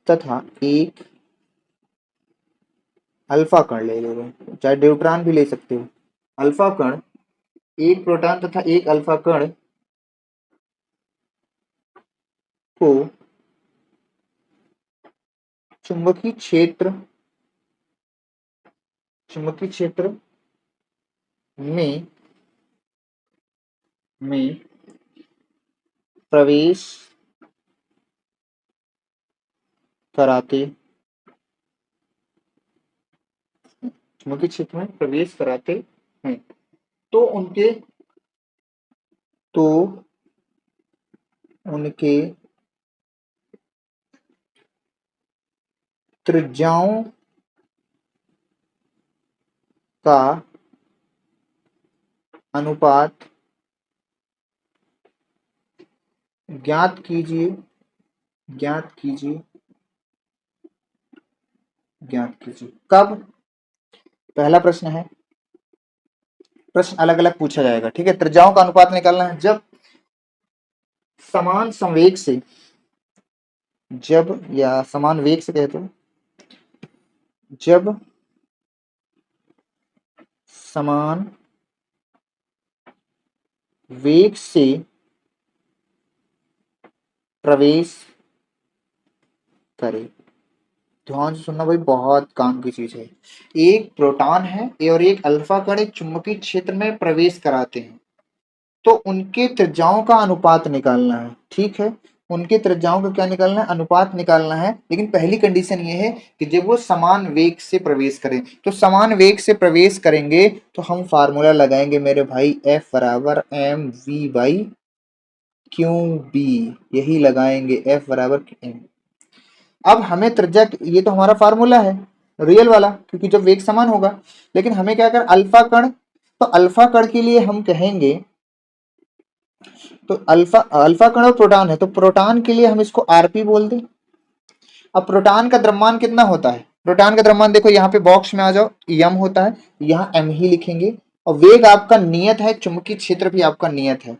Speaker 1: तथा एक अल्फा कण ले रहे हो, चाहे ड्यूट्रॉन भी ले सकते हो। अल्फा कण, एक प्रोटॉन तथा एक अल्फा कण को चुंबकीय क्षेत्र, चुंबकीय क्षेत्र में प्रवेश कराते, चुंबकीय क्षेत्र में प्रवेश कराते हैं तो उनके तो उनके त्रिज्याओं का अनुपात ज्ञात कीजिए, ज्ञात कीजिए, ज्ञात कीजिए। कब? पहला प्रश्न है, प्रश्न अलग अलग पूछा जाएगा, ठीक है। त्रिज्याओं का अनुपात निकालना है जब समान संवेग से, जब या समान वेग से कहते हैं, जब समान वेग से प्रवेश करे। ध्यान से सुनना भाई, बहुत काम की चीज है। एक प्रोटॉन है और एक अल्फा कण एक चुंबकीय क्षेत्र में प्रवेश कराते हैं तो उनके त्रिज्याओं का अनुपात निकालना है, ठीक है। उनके त्रिज्याओं का क्या निकालना है? अनुपात निकालना है। लेकिन पहली कंडीशन ये है कि जब वो समान वेग से प्रवेश करें, तो समान वेग से प्रवेश करेंगे तो हम फार्मूला लगाएंगे मेरे भाई, F बराबर M V by Q B, यही लगाएंगे, F बराबर एम। अब हमें त्रिज्या, ये तो हमारा फार्मूला है रियल वाला, क्योंकि जब वेग समान होगा। लेकिन हमें क्या कर, अल्फा कण, तो अल्फा कण के लिए हम कहेंगे, तो अल्फा अल्फा कण और प्रोटॉन है, तो प्रोटॉन के लिए हम इसको आरपी बोल दें। अब प्रोटॉन का द्रव्यमान कितना होता है? प्रोटॉन का द्रव्यमान देखो, यहाँ पे बॉक्स में आ जाओ, एम होता है, यहाँ एम ही लिखेंगे। और वेग आपका नियत है, चुंबकीय क्षेत्र भी आपका नियत है,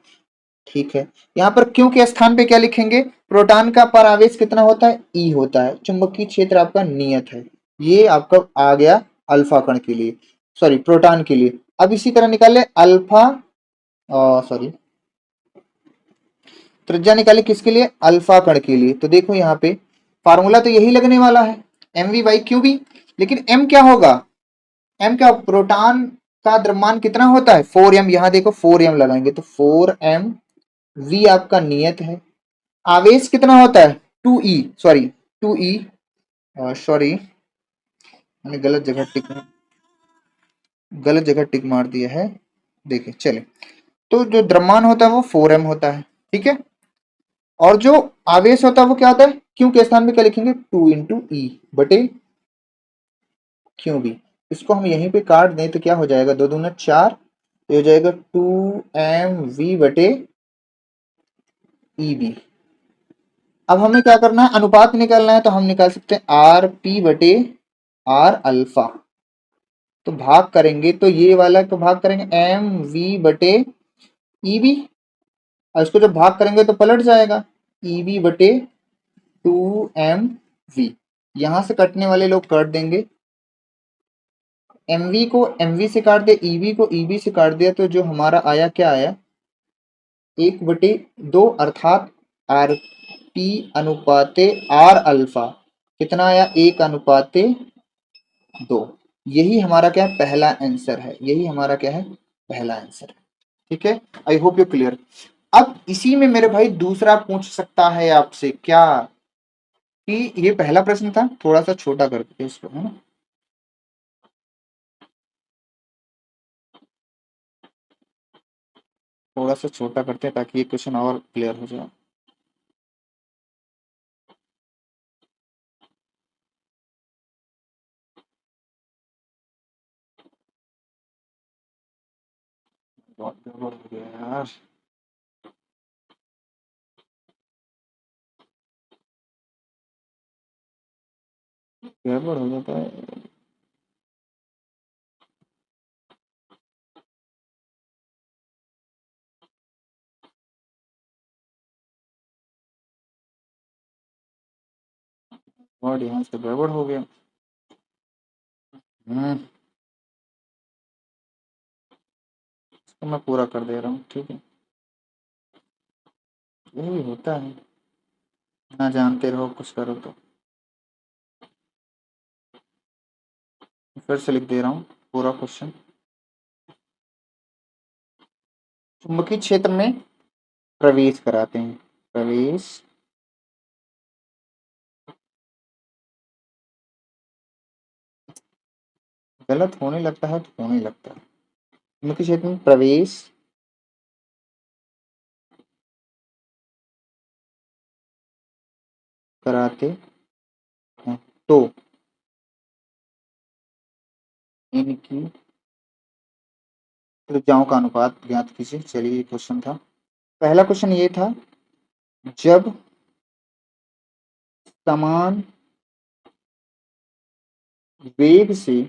Speaker 1: ठीक है। यहाँ पर क्यू के स्थान पे क्या लिखेंगे? प्रोटॉन का परावेश कितना होता है? ई होता है। चुंबकीय क्षेत्र आपका नियत है। ये आपका आ गया अल्फा कण के लिए, सॉरी प्रोटॉन के लिए। अब इसी तरह निकाले अल्फा, सॉरी त्रिज्या निकाले किसके लिए? अल्फा कण के लिए। तो देखो यहाँ पे फार्मूला तो यही लगने वाला है, M V by Q B. लेकिन एम क्या होगा? एम क्या, प्रोटॉन का द्रव्यमान कितना होता है? 4m। यहाँ देखो 4m लगाएंगे तो 4m, वी आपका नियत है। आवेश कितना होता है? 2e, सॉरी 2e, सॉरी मैंने गलत जगह टिक मार दिया है। देखिए चले, तो जो द्रव्यमान होता है वो 4m होता है, ठीक है। और जो आवेश होता है वो क्या होता है? क्यू के स्थान पे क्या लिखेंगे? 2 इंटू ई बटे क्यू बी। इसको हम यहीं पे काट दें तो क्या हो जाएगा? 2 दूना 4, ये हो जाएगा 2mv बटे ई बी। अब हमें क्या करना है? अनुपात निकालना है, तो हम निकाल सकते हैं आर पी बटे आर अल्फा। तो भाग करेंगे तो ये वाला को भाग करेंगे एम वी बटे ई बी, और इसको जब भाग करेंगे तो पलट जाएगा, ई बी बटे 2mv। यहां से कटने वाले लोग काट देंगे, mv को mv से काट दिया, eb को eb से काट दिया, तो जो हमारा आया क्या आया? 1/2, अर्थात आर पी अनुपाते आर अल्फा कितना आया? 1/2। यही हमारा क्या है? पहला आंसर है। यही हमारा क्या है? पहला आंसर है, ठीक है। I hope you clear. अब इसी में मेरे भाई दूसरा पूछ सकता है आपसे क्या, कि ये पहला प्रश्न था, थोड़ा सा छोटा करके इसको, है ना, थोड़ा सा छोटा करते हैं ताकि ये क्वेश्चन और क्लियर हो जाए। बहुत गड़बड़ हो गया यार। गड़बड़ हो जाता है। बहुत यहाँ से गड़बड़ हो गया। इसको मैं पूरा कर दे रहा हूँ, ठीक है। यही होता है, ना जानते रहो कुछ करो तो। फिर से लिख दे रहा हूँ पूरा क्वेश्चन। चुंबकीय क्षेत्र में प्रवेश कराते हैं, प्रवेश गलत होने लगता है तो होने लगता है, चुंबकीय क्षेत्र में प्रवेश कराते हैं तो इनकी त्रिज्याओं का अनुपात ज्ञात कीजिए। चलिए ये क्वेश्चन था। पहला क्वेश्चन ये था, जब समान वेग से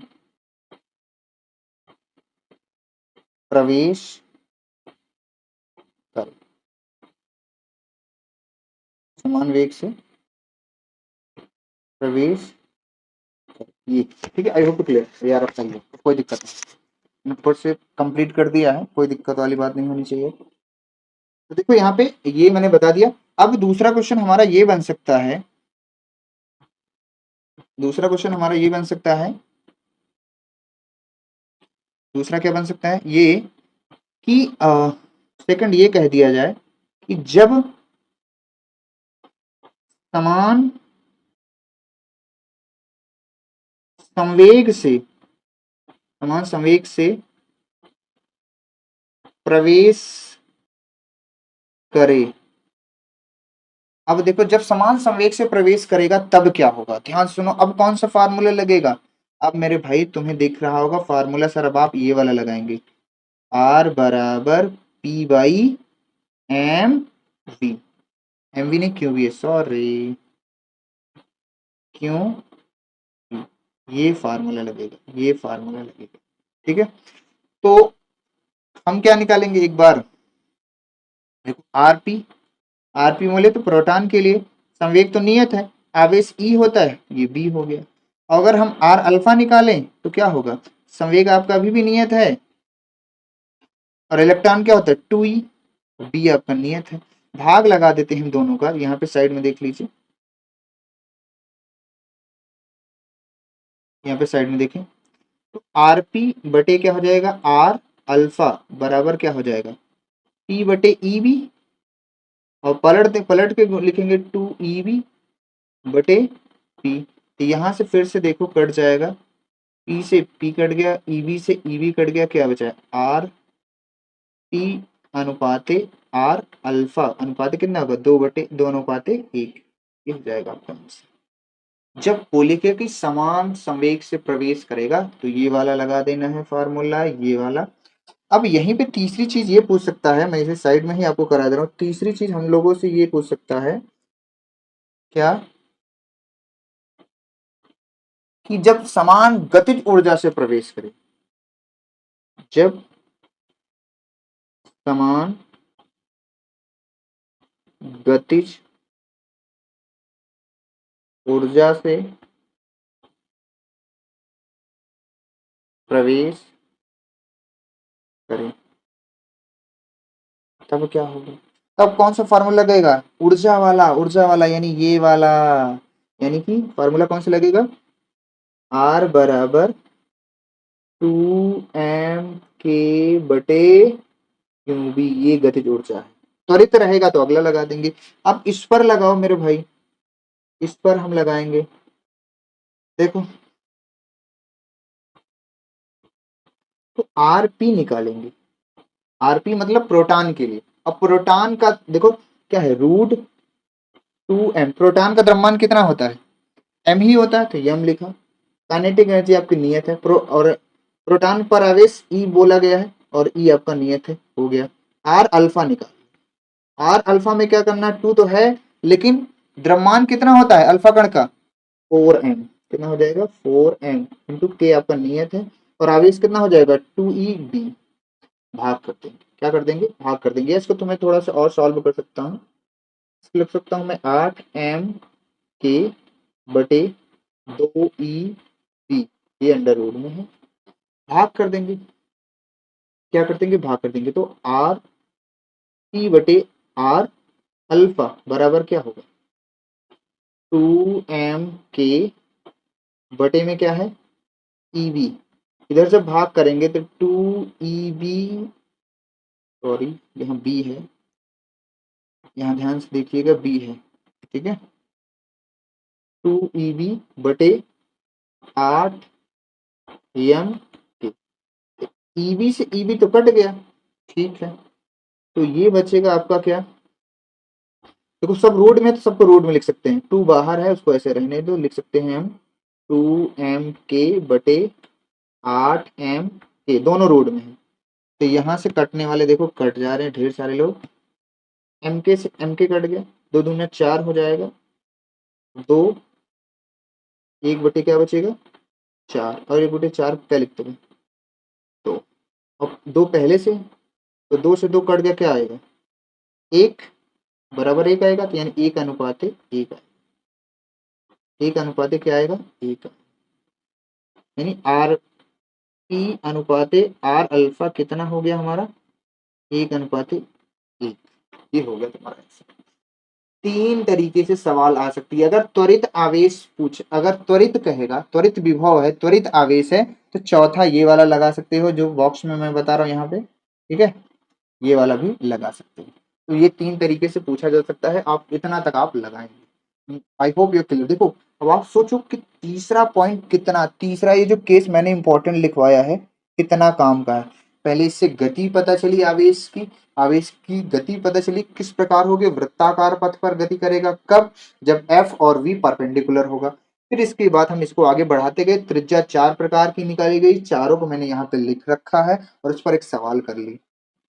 Speaker 1: प्रवेश कर, समान वेग से प्रवेश कर, ये ठीक है। आई होप क्लियर यार, अब सही है, कोई दिक्कत नहीं, मैंने फट से कंप्लीट कर दिया है, कोई दिक्कत वाली बात नहीं होनी चाहिए। तो देखो यहाँ पे ये मैंने बता दिया। अब दूसरा क्वेश्चन हमारा ये बन सकता है, दूसरा क्वेश्चन हमारा ये बन सकता है, दूसरा क्या बन सकता है ये कि सेकंड ये कह दिया जाए कि जब समान संवेग से, समान संवेग से प्रवेश करे। अब देखो जब समान संवेग से प्रवेश करेगा तब क्या होगा, ध्यान सुनो। अब कौन सा फार्मूला लगेगा, अब मेरे भाई तुम्हें दिख रहा होगा फार्मूला सर, अब आप ये वाला लगाएंगे, आर बराबर P by M V, M V नहीं क्यों वी है, सॉरी क्यों, ये फार्मूला लगेगा, ये फार्मूला लगेगा, ठीक है। तो हम क्या निकालेंगे एक बार, देखो आरपी, आरपी बोले तो प्रोटॉन के लिए संवेग तो नियत है, आवेश ई होता है, ये बी हो गया। अगर हम आर अल्फा निकालें तो क्या होगा, संवेग आपका अभी भी नियत है और इलेक्ट्रॉन क्या होता है 2e, बी आपका नियत है। भाग लगा देते हैं हम दोनों का, यहाँ पे साइड में देख लीजिए, यहाँ पे साइड में देखें, तो आर पी बटे क्या हो जाएगा, आर अल्फा बराबर क्या हो जाएगा, पी बटे ई बी, और पलट के लिखेंगे 2 EB बटे पी। तो यहाँ से फिर से देखो कट जाएगा, पी से पी कट गया, ईबी से ईबी कट गया, क्या बचा आर पी अनुपाते आर अल्फा, अनुपाते कितना होगा 2/2 अनुपाते 1, ये हो जाएगा आपका आंसर। जब कोलिके की समान संवेग से प्रवेश करेगा तो ये वाला लगा देना है फार्मूला, ये वाला। अब यहीं पे तीसरी चीज ये पूछ सकता है, मैं इसे साइड में ही आपको करा दे रहा हूँ, तीसरी चीज हम लोगों से ये पूछ सकता है क्या, कि जब समान गतिज ऊर्जा से प्रवेश करे, जब समान गतिज ऊर्जा से प्रवेश करे तब क्या होगा, तब कौन सा फार्मूला लगेगा, ऊर्जा वाला, ऊर्जा वाला यानी ये वाला, यानी कि फार्मूला कौन सा लगेगा, आर बराबर 2m k बटे क्यू बी, ये गतिज ऊर्जा है। त्वरित रहेगा तो अगला लगा देंगे। अब इस पर लगाओ मेरे भाई, इस पर हम लगाएंगे, देखो तो आरपी निकालेंगे, आरपी मतलब प्रोटॉन के लिए। अब प्रोटॉन का देखो क्या है, √2m, प्रोटॉन का द्रव्यमान कितना होता है, m ही होता है, तो m लिखा। काइनेटिक एनर्जी आपकी नियत है, और प्रोटॉन पर आवेश E बोला गया है और E आपका नियत है, हो गया। आर अल्फा निकाल, आर अल्फा में क्या करना है, 2 तो है लेकिन द्रव्यमान कितना होता है अल्फा कण का, 4m, कितना हो जाएगा 4m इंटू के आपका नियत है, और आवेश कितना हो जाएगा 2eB, भाग कर देंगे, क्या कर देंगे, भाग कर देंगे। इसको तो मैं थोड़ा सा और सॉल्व कर सकता हूँ, लिख सकता हूँ मैं 8m k बटे 2eB, ये अंडर रूट में है, भाग कर देंगे, क्या कर देंगे, भाग कर देंगे, तो आर पी बटे आर अल्फा बराबर क्या होगा 2m k बटे में क्या है ईबी, इधर जब भाग करेंगे तो 2eB, सॉरी यहाँ बी है, यहाँ ध्यान से देखिएगा बी है, ठीक है, 2EB बटे 8M के। EB से EB तो कट गया, ठीक है, तो ये बचेगा आपका क्या, देखो सब रोड में है तो सबको रोड में लिख सकते हैं, 2 बाहर है उसको ऐसे रहने दो, लिख सकते हैं हम 2M के बटे 8M के, दोनों रोड में है, तो यहाँ से कटने वाले देखो कट जा रहे हैं ढेर सारे लोग, एम के से एम के कट गया, 2 दूना 4 हो जाएगा, 2 1 बटे क्या बचेगा 4, और 1 बटे 4 क्या लिखते हैं, तो अब 2 पहले से, तो 2 से 2 कट गया, क्या आएगा 1 बराबर 1 आएगा, तो यानी 1 अनुपात 1 आएगा, 1 अनुपात क्या आएगा 1, यानी आर पी अनुपात आर अल्फा कितना हो गया हमारा 1 अनुपात 1, ये हो गया तुम्हारा आंसर। 3 तरीके से सवाल आ सकती है, अगर त्वरित आवेश पूछ, अगर त्वरित कहेगा, त्वरित विभव है, त्वरित आवेश है, तो चौथा ये वाला लगा सकते हो जो बॉक्स में मैं बता रहा हूँ यहाँ पे, ठीक है, ये वाला भी लगा सकते हो, तो ये 3 तरीके से पूछा जा सकता है, आप इतना तक आप लगाएंगे। I hope you clear. देखो अब आप सोचो कि तीसरा पॉइंट कितना, तीसरा ये जो केस मैंने इंपॉर्टेंट लिखवाया है कितना काम का है। पहले इससे गति पता चली आवेश की, आवेश की गति पता चली किस प्रकार होगी, वृत्ताकार पथ पर गति करेगा, कब, जब F और V परपेंडिकुलर होगा। फिर इसके बाद हम इसको आगे बढ़ाते गए, त्रिज्या 4 प्रकार की निकाली गई, चारों को मैंने यहाँ पे लिख रखा है और इस पर एक सवाल कर ली।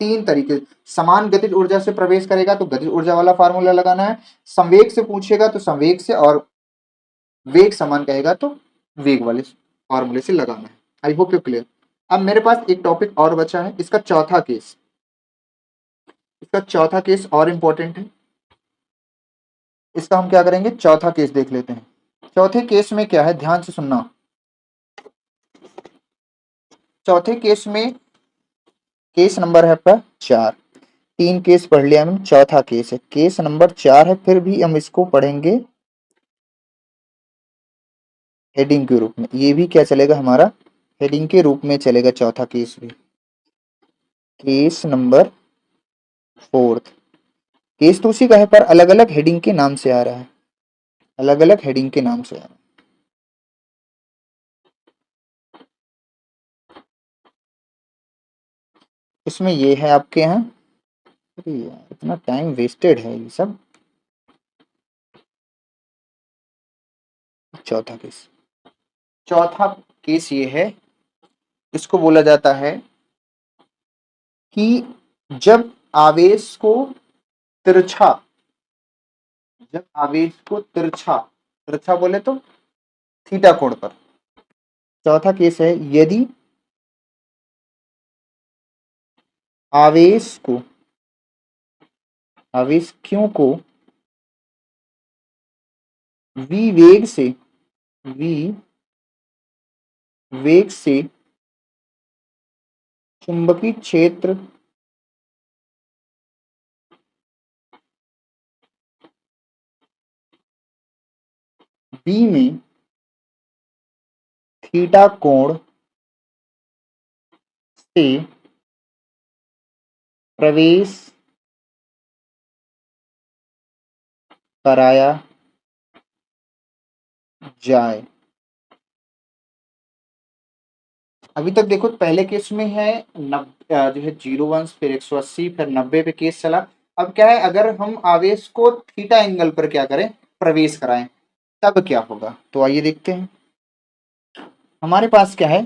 Speaker 1: 3 तरीके, समान गतिज ऊर्जा से प्रवेश करेगा तो गतिज ऊर्जा वाला फार्मूला लगाना है, संवेग से पूछेगा तो संवेग से, और वेग समान कहेगा तो वेग वाले फार्मूले से लगाना है। I hope you clear. अब मेरे पास एक टॉपिक और बचा है, इसका चौथा केस, इसका चौथा केस और इंपॉर्टेंट है, इसका हम क्या करेंगे, चौथा केस देख लेते हैं। चौथे केस में क्या है, ध्यान से सुनना, चौथे केस में केस नंबर है आपका 4, 3 केस पढ़ लिया हमने, चौथा केस है, केस नंबर 4 है, फिर भी हम इसको पढ़ेंगे हेडिंग के रूप में, ये भी क्या चलेगा हमारा हेडिंग के रूप में चलेगा, चौथा केस भी, केस नंबर 4, केस तो उसी का है पर अलग अलग हेडिंग के नाम से आ रहा है, अलग अलग हेडिंग के नाम से आ रहा है। इसमें ये है आपके यहाँ, अरे यार इतना टाइम वेस्टेड है ये सब। चौथा केस, चौथा केस ये है, इसको बोला जाता है कि जब आवेश को तिरछा, जब आवेश को तिरछा, तिरछा बोले तो थीटा कोण पर, चौथा केस है यदि आवेश को, आवेश क्यों को v वेग से, v वेग से चुंबकीय क्षेत्र B में थीटा कोण से प्रवेश कराया जाए। अभी तक देखो पहले केस में है जो है 0 अंश, फिर 180, फिर 90 पे केस चला। अब क्या है, अगर हम आवेश को थीटा एंगल पर क्या करें, प्रवेश कराएं, तब क्या होगा, तो आइए देखते हैं। हमारे पास क्या है,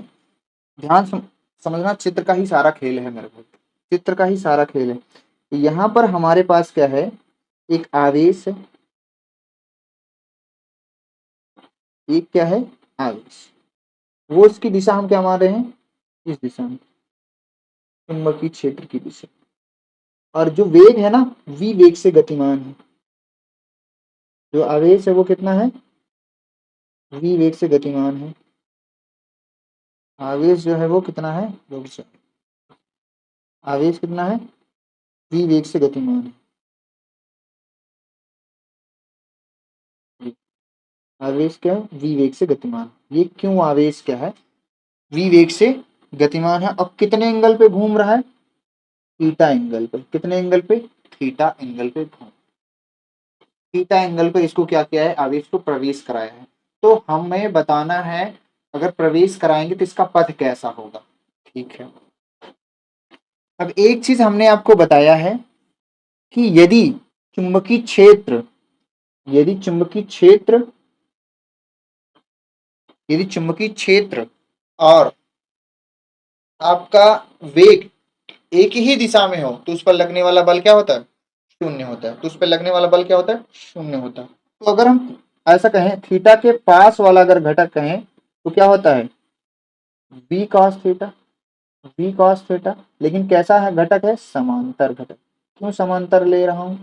Speaker 1: ध्यान समझना, चित्र का ही सारा खेल है मेरे को, चित्र का ही सारा खेल है। यहाँ पर हमारे पास क्या है, एक आवेश है, एक क्या है आवेश, वो इसकी दिशा हम क्या मान रहे हैं, इस दिशा में, चुंबकीय क्षेत्र की दिशा, और जो वेग है ना v वेग से गतिमान है, जो आवेश है वो कितना है v वेग से गतिमान है, आवेश जो है वो कितना है, आवेश कितना है v वेग से गतिमान है, आवेश क्या है v वेग से गतिमान, ये क्यों आवेश क्या है v वेग से गतिमान है, और कितने एंगल पे घूम रहा है, थीटा एंगल पे, कितने एंगल पे, थीटा एंगल पे घूम, थीटा एंगल पे इसको क्या किया है, आवेश को प्रवेश कराया है। तो हमें बताना है अगर प्रवेश कराएंगे तो इसका पथ कैसा होगा। ठीक है, अब एक चीज हमने आपको बताया है कि चुंबकीय क्षेत्र यदि चुंबकीय क्षेत्र यदि चुंबकीय क्षेत्र और आपका वेग एक ही दिशा में हो तो उस पर लगने वाला बल क्या होता है, शून्य होता है। तो उस पर लगने वाला बल क्या होता है, शून्य होता है। तो अगर हम ऐसा कहें थीटा के पास वाला अगर घटक कहें तो क्या होता है, B cos theta, B cos theta. लेकिन कैसा है घटक है, समांतर घटक। क्यों समांतर ले रहा हूं,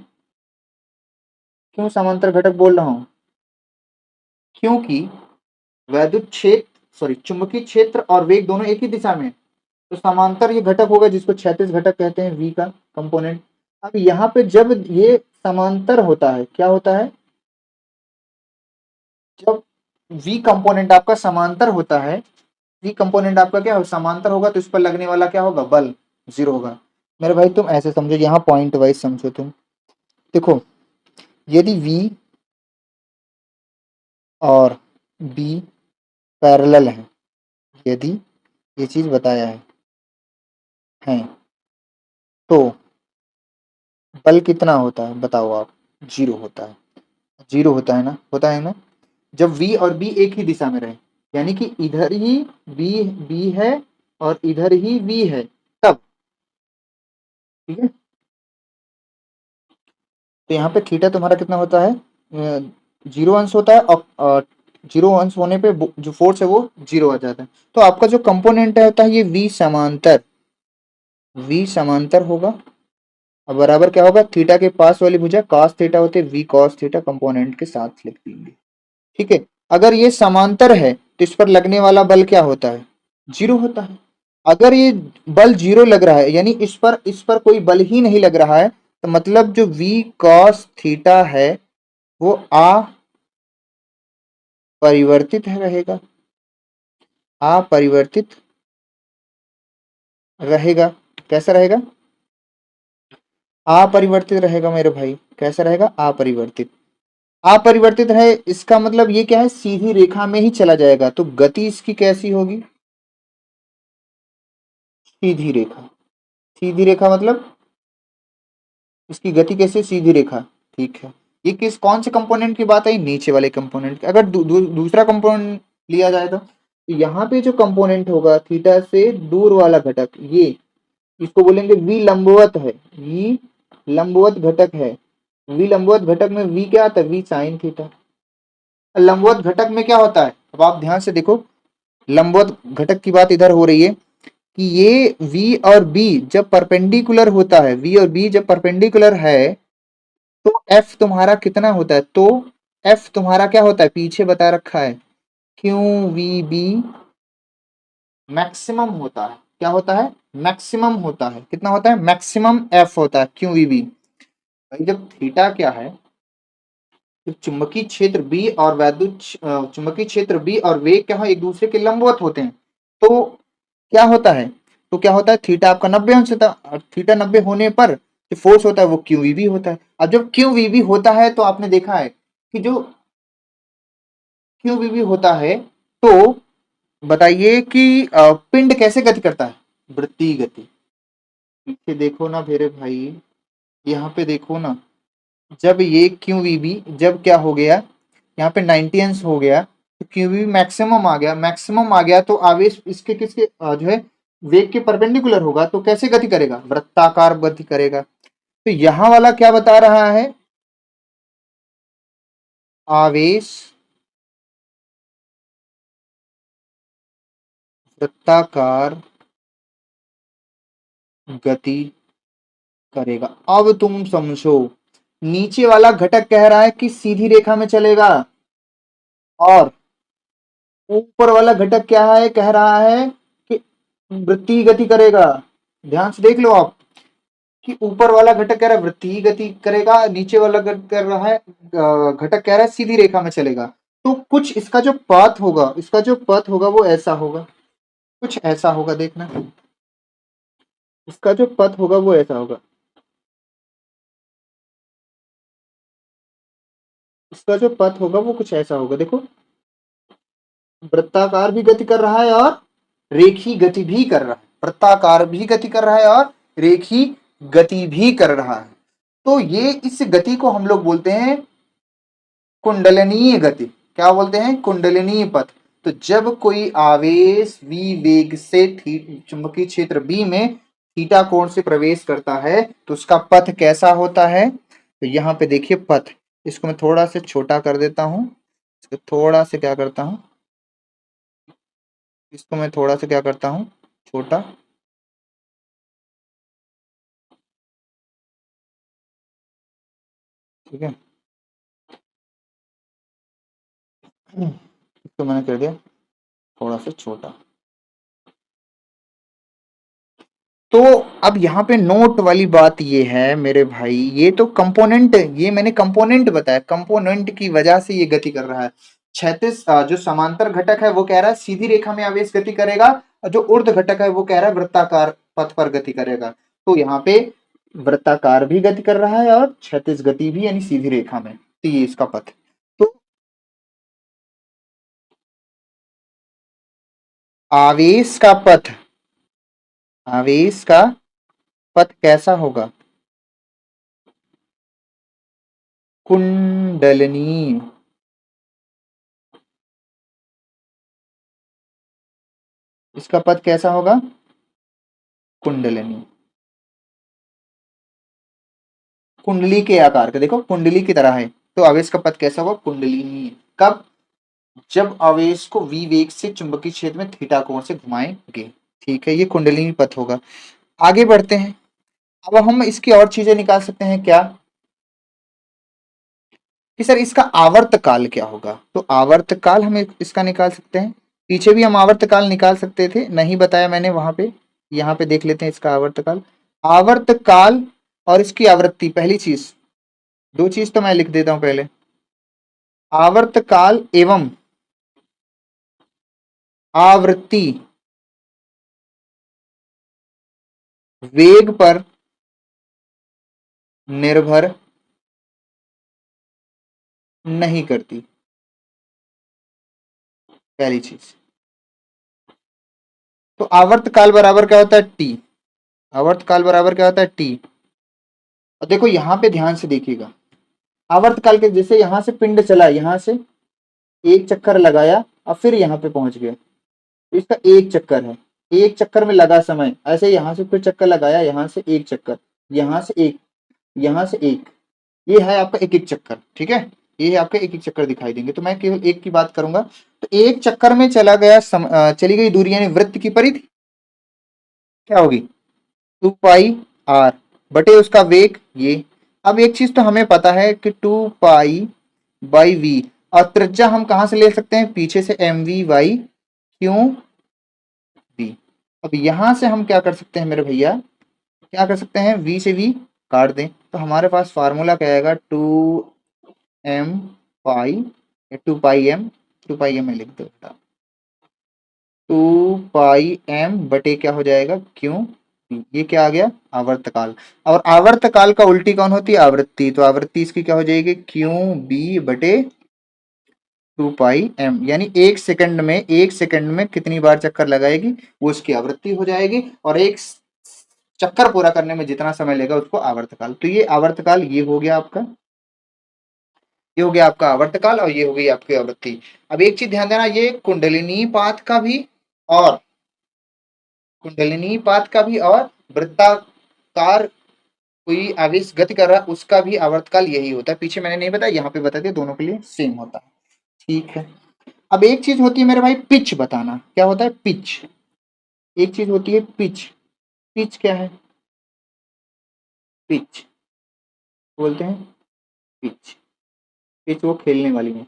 Speaker 1: क्यों समांतर घटक बोल रहा हूं, क्योंकि वैद्युत क्षेत्र सॉरी चुंबकीय क्षेत्र और वेग दोनों एक ही दिशा में, तो समांतर ये घटक होगा जिसको क्षैतिज घटक कहते हैं, वी का कंपोनेंट। अब यहाँ पे जब ये समांतर होता है, क्या होता है, जब वी कंपोनेंट आपका समांतर होता है, वी कंपोनेंट आपका क्या हो, समांतर होगा, तो इस पर लगने वाला क्या होगा, बल जीरो होगा। मेरे भाई तुम ऐसे समझो, यहाँ पॉइंट वाइज समझो तुम। देखो यदि वी और बी पैरेलल है, यदि ये चीज बताया है तो बल कितना होता है बताओ आप, जीरो होता है, जीरो होता है ना, जब v और b एक ही दिशा में रहे, यानी कि इधर ही b है और इधर ही v है, तब। ठीक है, तो यहाँ पे थीटा तुम्हारा कितना होता है, जीरो अंश होता है, और जीरो अंश होने पे जो फोर्स है वो जीरो आ जाता है। तो आपका जो कंपोनेंट है होता है ये v समांतर होगा, और बराबर क्या होगा, थीटा के पास वाली भुजा cos थीटा होते v cos थीटा कंपोनेंट के साथ लिख देंगे। ठीक है, अगर ये समांतर है तो इस पर लगने वाला बल क्या होता है, जीरो होता है। अगर ये बल जीरो लग रहा है, यानी इस पर कोई बल ही नहीं लग रहा है, तो मतलब जो v cos थीटा है वो अपरिवर्तित रहेगा, अपरिवर्तित रहेगा। कैसा रहेगा, अपरिवर्तित रहेगा मेरे भाई। कैसा रहेगा, अपरिवर्तित। अपरिवर्तित रहे इसका मतलब ये क्या है, सीधी रेखा में ही चला जाएगा। तो गति इसकी कैसी होगी, सीधी रेखा। सीधी रेखा मतलब इसकी गति कैसे, सीधी रेखा। ठीक है, ये किस कौन से कंपोनेंट की बात है, नीचे वाले कंपोनेंट की। अगर दूसरा कंपोनेंट लिया जाए तो यहाँ पे जो कंपोनेंट होगा थीटा से दूर वाला घटक, ये इसको बोलेंगे वी लंबवत है, वी लंबवत घटक है। वी लंबवत घटक में वी क्या आता है, वी साइन थीटा। लंबवत घटक में क्या होता है, अब आप ध्यान से देखो, लंबवत घटक की बात इधर हो रही है कि ये v और b जब परपेंडिकुलर होता है, v और b जब परपेंडिकुलर है तो f तुम्हारा कितना होता है, तो f तुम्हारा क्या होता है, पीछे बता रखा है, क्यू वी बी मैक्सिमम होता है। क्या होता है, मैक्सिमम होता है। कितना होता है, मैक्सिमम f होता है, क्यू वी बी। भाई जब थीटा क्या है, जब चुंबकीय क्षेत्र बी और चुंबकीय क्षेत्र बी और वेग क्या है, एक दूसरे के लंबवत होते हैं, तो क्या होता है, थीटा आपका 90 अंश होता है, और थीटा 90 होने पर जो फोर्स होता है वो क्यू वी बी होता है। अब जब क्यू वी बी होता है तो आपने देखा है कि जो क्यू वी बी होता है, तो बताइए कि पिंड कैसे गति करता है, वृत्तीय गति। पीछे देखो ना मेरे भाई, यहाँ पे देखो ना, जब ये क्यू वी बी जब क्या हो गया, यहाँ पे 90 अंश हो गया, तो क्यू वी मैक्सिमम आ गया, मैक्सिमम आ गया तो आवेश इसके किसके जो है वेग के परपेंडिकुलर होगा, तो कैसे गति करेगा, वृत्ताकार गति करेगा। तो यहाँ वाला क्या बता रहा है, आवेश वृत्ताकार गति करेगा। अब तुम समझो, नीचे वाला घटक कह रहा है कि सीधी रेखा में चलेगा, और ऊपर वाला घटक क्या है, कह रहा है कि वृत्तीय गति करेगा। ध्यान से देख लो आप, कि ऊपर वाला घटक कह रहा है वृत्तीय गति करेगा, नीचे वाला घटक कर रहा है घटक कह रहा है सीधी रेखा में चलेगा। तो कुछ इसका जो पथ होगा, वो ऐसा होगा, कुछ ऐसा होगा, देखना इसका जो पथ होगा वो ऐसा होगा। इसका जो पथ होगा वो कुछ ऐसा होगा, देखो वृत्ताकार भी गति कर रहा है और रेखी गति भी कर रहा है, वृत्ताकार भी गति कर रहा है और रेखी गति भी कर रहा है। तो ये इस गति को हम लोग बोलते हैं कुंडलनीय गति। क्या बोलते हैं? कुंडलनीय पथ। तो जब कोई आवेश v वेग से चुंबकीय क्षेत्र B में थीटा कोण से प्रवेश करता है तो उसका पथ कैसा होता है? तो यहाँ पे देखिए पथ, इसको मैं थोड़ा सा छोटा कर देता हूं, इसको थोड़ा सा क्या करता हूं, इसको मैं थोड़ा सा क्या करता हूं, छोटा। ठीक है, इसको मैंने कर दिया थोड़ा सा छोटा। तो अब यहाँ पे नोट वाली बात ये है मेरे भाई, ये तो कंपोनेंट, ये मैंने कंपोनेंट बताया, कंपोनेंट की वजह से ये गति कर रहा है। क्षैतिज जो समांतर घटक है वो कह रहा है सीधी रेखा में आवेश गति करेगा, और जो ऊर्ध्व घटक है वो कह रहा है वृत्ताकार पथ पर गति करेगा। तो यहाँ पे वृत्ताकार भी गति कर रहा है और क्षैतिज गति भी, यानी सीधी रेखा में। तो ये इसका पथ। तो आवेश का पथ, आवेश का पथ कैसा होगा? कुंडलनीय। इसका पथ कैसा होगा? कुंडलनी। कुंडली के आकार का, देखो कुंडली की तरह है, तो आवेश का पथ कैसा होगा? कुंडलिनी। कब? जब आवेश को v वेग से चुंबकीय क्षेत्र में थीटा कोण से घुमाएंगे। ठीक है, ये कुंडलिनी पथ होगा। आगे बढ़ते हैं। अब हम इसकी और चीजें निकाल सकते हैं क्या, कि सर इसका आवर्त काल क्या होगा? तो आवर्त काल हम इसका निकाल सकते हैं। पीछे भी हम आवर्त काल निकाल सकते थे, नहीं बताया मैंने वहां पे। यहाँ पे देख लेते हैं इसका आवर्त काल। आवर्त काल और इसकी आवृत्ति, पहली चीज, दो चीज तो मैं लिख देता हूं पहले। आवर्त काल एवं आवृत्ति वेग पर निर्भर नहीं करती, पहली चीज। तो आवर्त काल बराबर क्या होता है? टी। आवर्त काल बराबर क्या होता है? टी। और देखो यहां पे ध्यान से देखिएगा, आवर्त काल के जैसे यहां से पिंड चला, यहां से एक चक्कर लगाया और फिर यहाँ पे पहुंच गया, तो इसका एक चक्कर है। एक चक्कर में लगा समय, ऐसे यहाँ से फिर चक्कर लगाया, यहाँ से एक चक्कर, यहाँ से एक, यहाँ से एक, ये है आपका एक एक चक्कर। ठीक है, ये आपका एक एक चक्कर दिखाई देंगे। तो मैं केवल एक की बात करूंगा। तो एक चक्कर में चला गया चली गई दूरी, यानी वृत्त की परिधि क्या होगी? 2 पाई r बटे उसका वेग ये। अब एक चीज तो हमें पता है कि 2 पाई/v, और त्रिज्या हम कहां से ले सकते हैं? पीछे से mv/q/v। अब यहां से हम क्या कर सकते हैं मेरे भैया, क्या कर सकते हैं? v से v काट दें, तो हमारे पास फार्मूला क्या आएगा? 2m पाई, 2 पाई m, 2 पाई m में लिख दो बेटा, 2 पाई m बटे क्या हो जाएगा? क्यों? ये क्या आ गया? आवर्तकाल। और आवर्तकाल का उल्टी कौन होती है? आवृत्ति। तो आवृत्ति इसकी क्या हो जाएगी? Q/B/2 पाई m, यानी एक सेकंड में कितनी बार चक्कर लगाएगी वो उसकी आवृत्ति हो जाएगी, और एक चक्कर पूरा करने में जितना समय लेगा उसको आवर्तकाल। तो ये आवर्तकाल, ये हो गया आपका, ये हो गया आपका आवर्तकाल, और ये हो गई आपकी आवृत्ति। अब एक चीज ध्यान देना, ये कुंडलिनी पात का भी, और कुंडलिनी पात का भी, और वृत्ताकार कोई आवेश गति कर रहा है उसका भी आवर्तकाल यही होता है। पीछे मैंने नहीं बताया, यहाँ पे बता दिया, दोनों के लिए सेम होता है। ठीक है। अब एक चीज होती है मेरे भाई पिच बताना। क्या होता है? पिच। एक चीज होती है पिच। पिच क्या है? पिच बोलते हैं पिच। पिच वो खेलने वाली नहीं,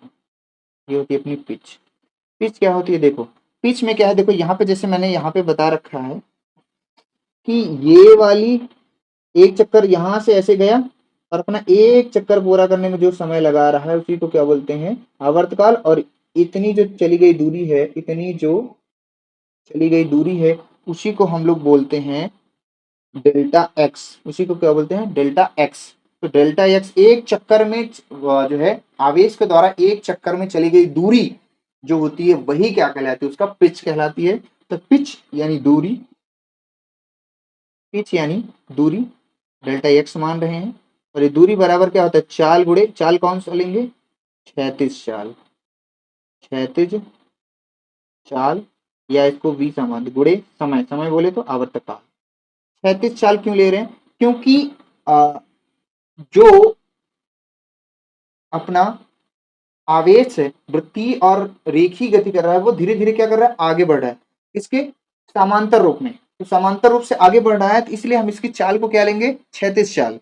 Speaker 1: ये होती है अपनी पिच। पिच क्या होती है? देखो पिच में क्या है, देखो यहाँ पे जैसे मैंने यहाँ पे बता रखा है कि ये वाली एक चक्कर यहाँ से ऐसे गया, और अपना एक चक्कर पूरा करने में जो समय लगा रहा है उसी को क्या बोलते हैं? आवर्तकाल। और इतनी जो चली गई दूरी है, इतनी जो चली गई दूरी है, उसी को हम लोग बोलते हैं डेल्टा एक्स। उसी को क्या बोलते हैं? Delta x. तो डेल्टा एक्स एक चक्कर में जो है आवेश के द्वारा एक चक्कर में चली गई दूरी जो होती है वही क्या कहलाती है, उसका पिच कहलाती है। तो पिच यानी दूरी, पिच यानी दूरी डेल्टा एक्स मान रहे हैं, और ये दूरी बराबर क्या होता है, चाल गुणे, चाल कौन सा लेंगे, क्षैतिज चाल, क्षैतिज चाल, या इसको v समान गुणे समय, समय बोले तो आवर्तकाल। क्षैतिज चाल क्यों ले रहे हैं, क्योंकि जो अपना आवेश है वृत्तीय और रेखीय गति कर रहा है, वो धीरे धीरे क्या कर रहा है, आगे बढ़ रहा है, इसके समांतर रूप में। तो समांतर रूप से आगे बढ़ रहा है, तो इसलिए हम इसकी चाल को क्या लेंगे, क्षैतिज चाल।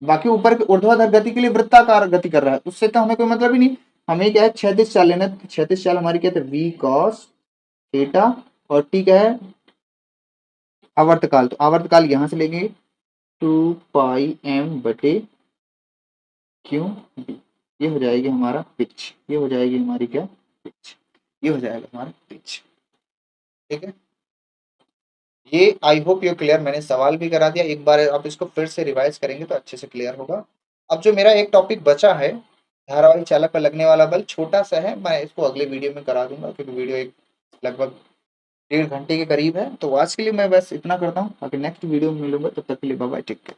Speaker 1: बाकी ऊपर के ऊर्ध्वाधर गति के लिए वृत्ताकार गति कर रहा है, उससे तो हमें कोई मतलब ही नहीं, हमें क्या है, क्षैतिज चाल लेना है। क्षैतिज चाल हमारी क्या है, v cos थीटा, और t क्या है, आवर्तकाल। तो आवर्तकाल यहां से लेंगे 2πm बटे क्यू बी, ये हो जाएगी हमारा पिच, ये हो जाएगी हमारी क्या, पिच, ये हो जाएगा हमारा पिच। ठीक है, ये आई होप यू क्लियर, मैंने सवाल भी करा दिया, एक बार आप इसको फिर से रिवाइज करेंगे तो अच्छे से क्लियर होगा। अब जो मेरा एक टॉपिक बचा है, धारावाही चालक पर लगने वाला बल, छोटा सा है, मैं इसको अगले वीडियो में करा दूंगा, क्योंकि वीडियो एक लगभग 1.5 घंटे के करीब है। तो आज के लिए मैं बस इतना करता हूँ, बाकी नेक्स्ट वीडियो में मिलूंगा, तब तक के लिए बाय बाय, टेक केयर।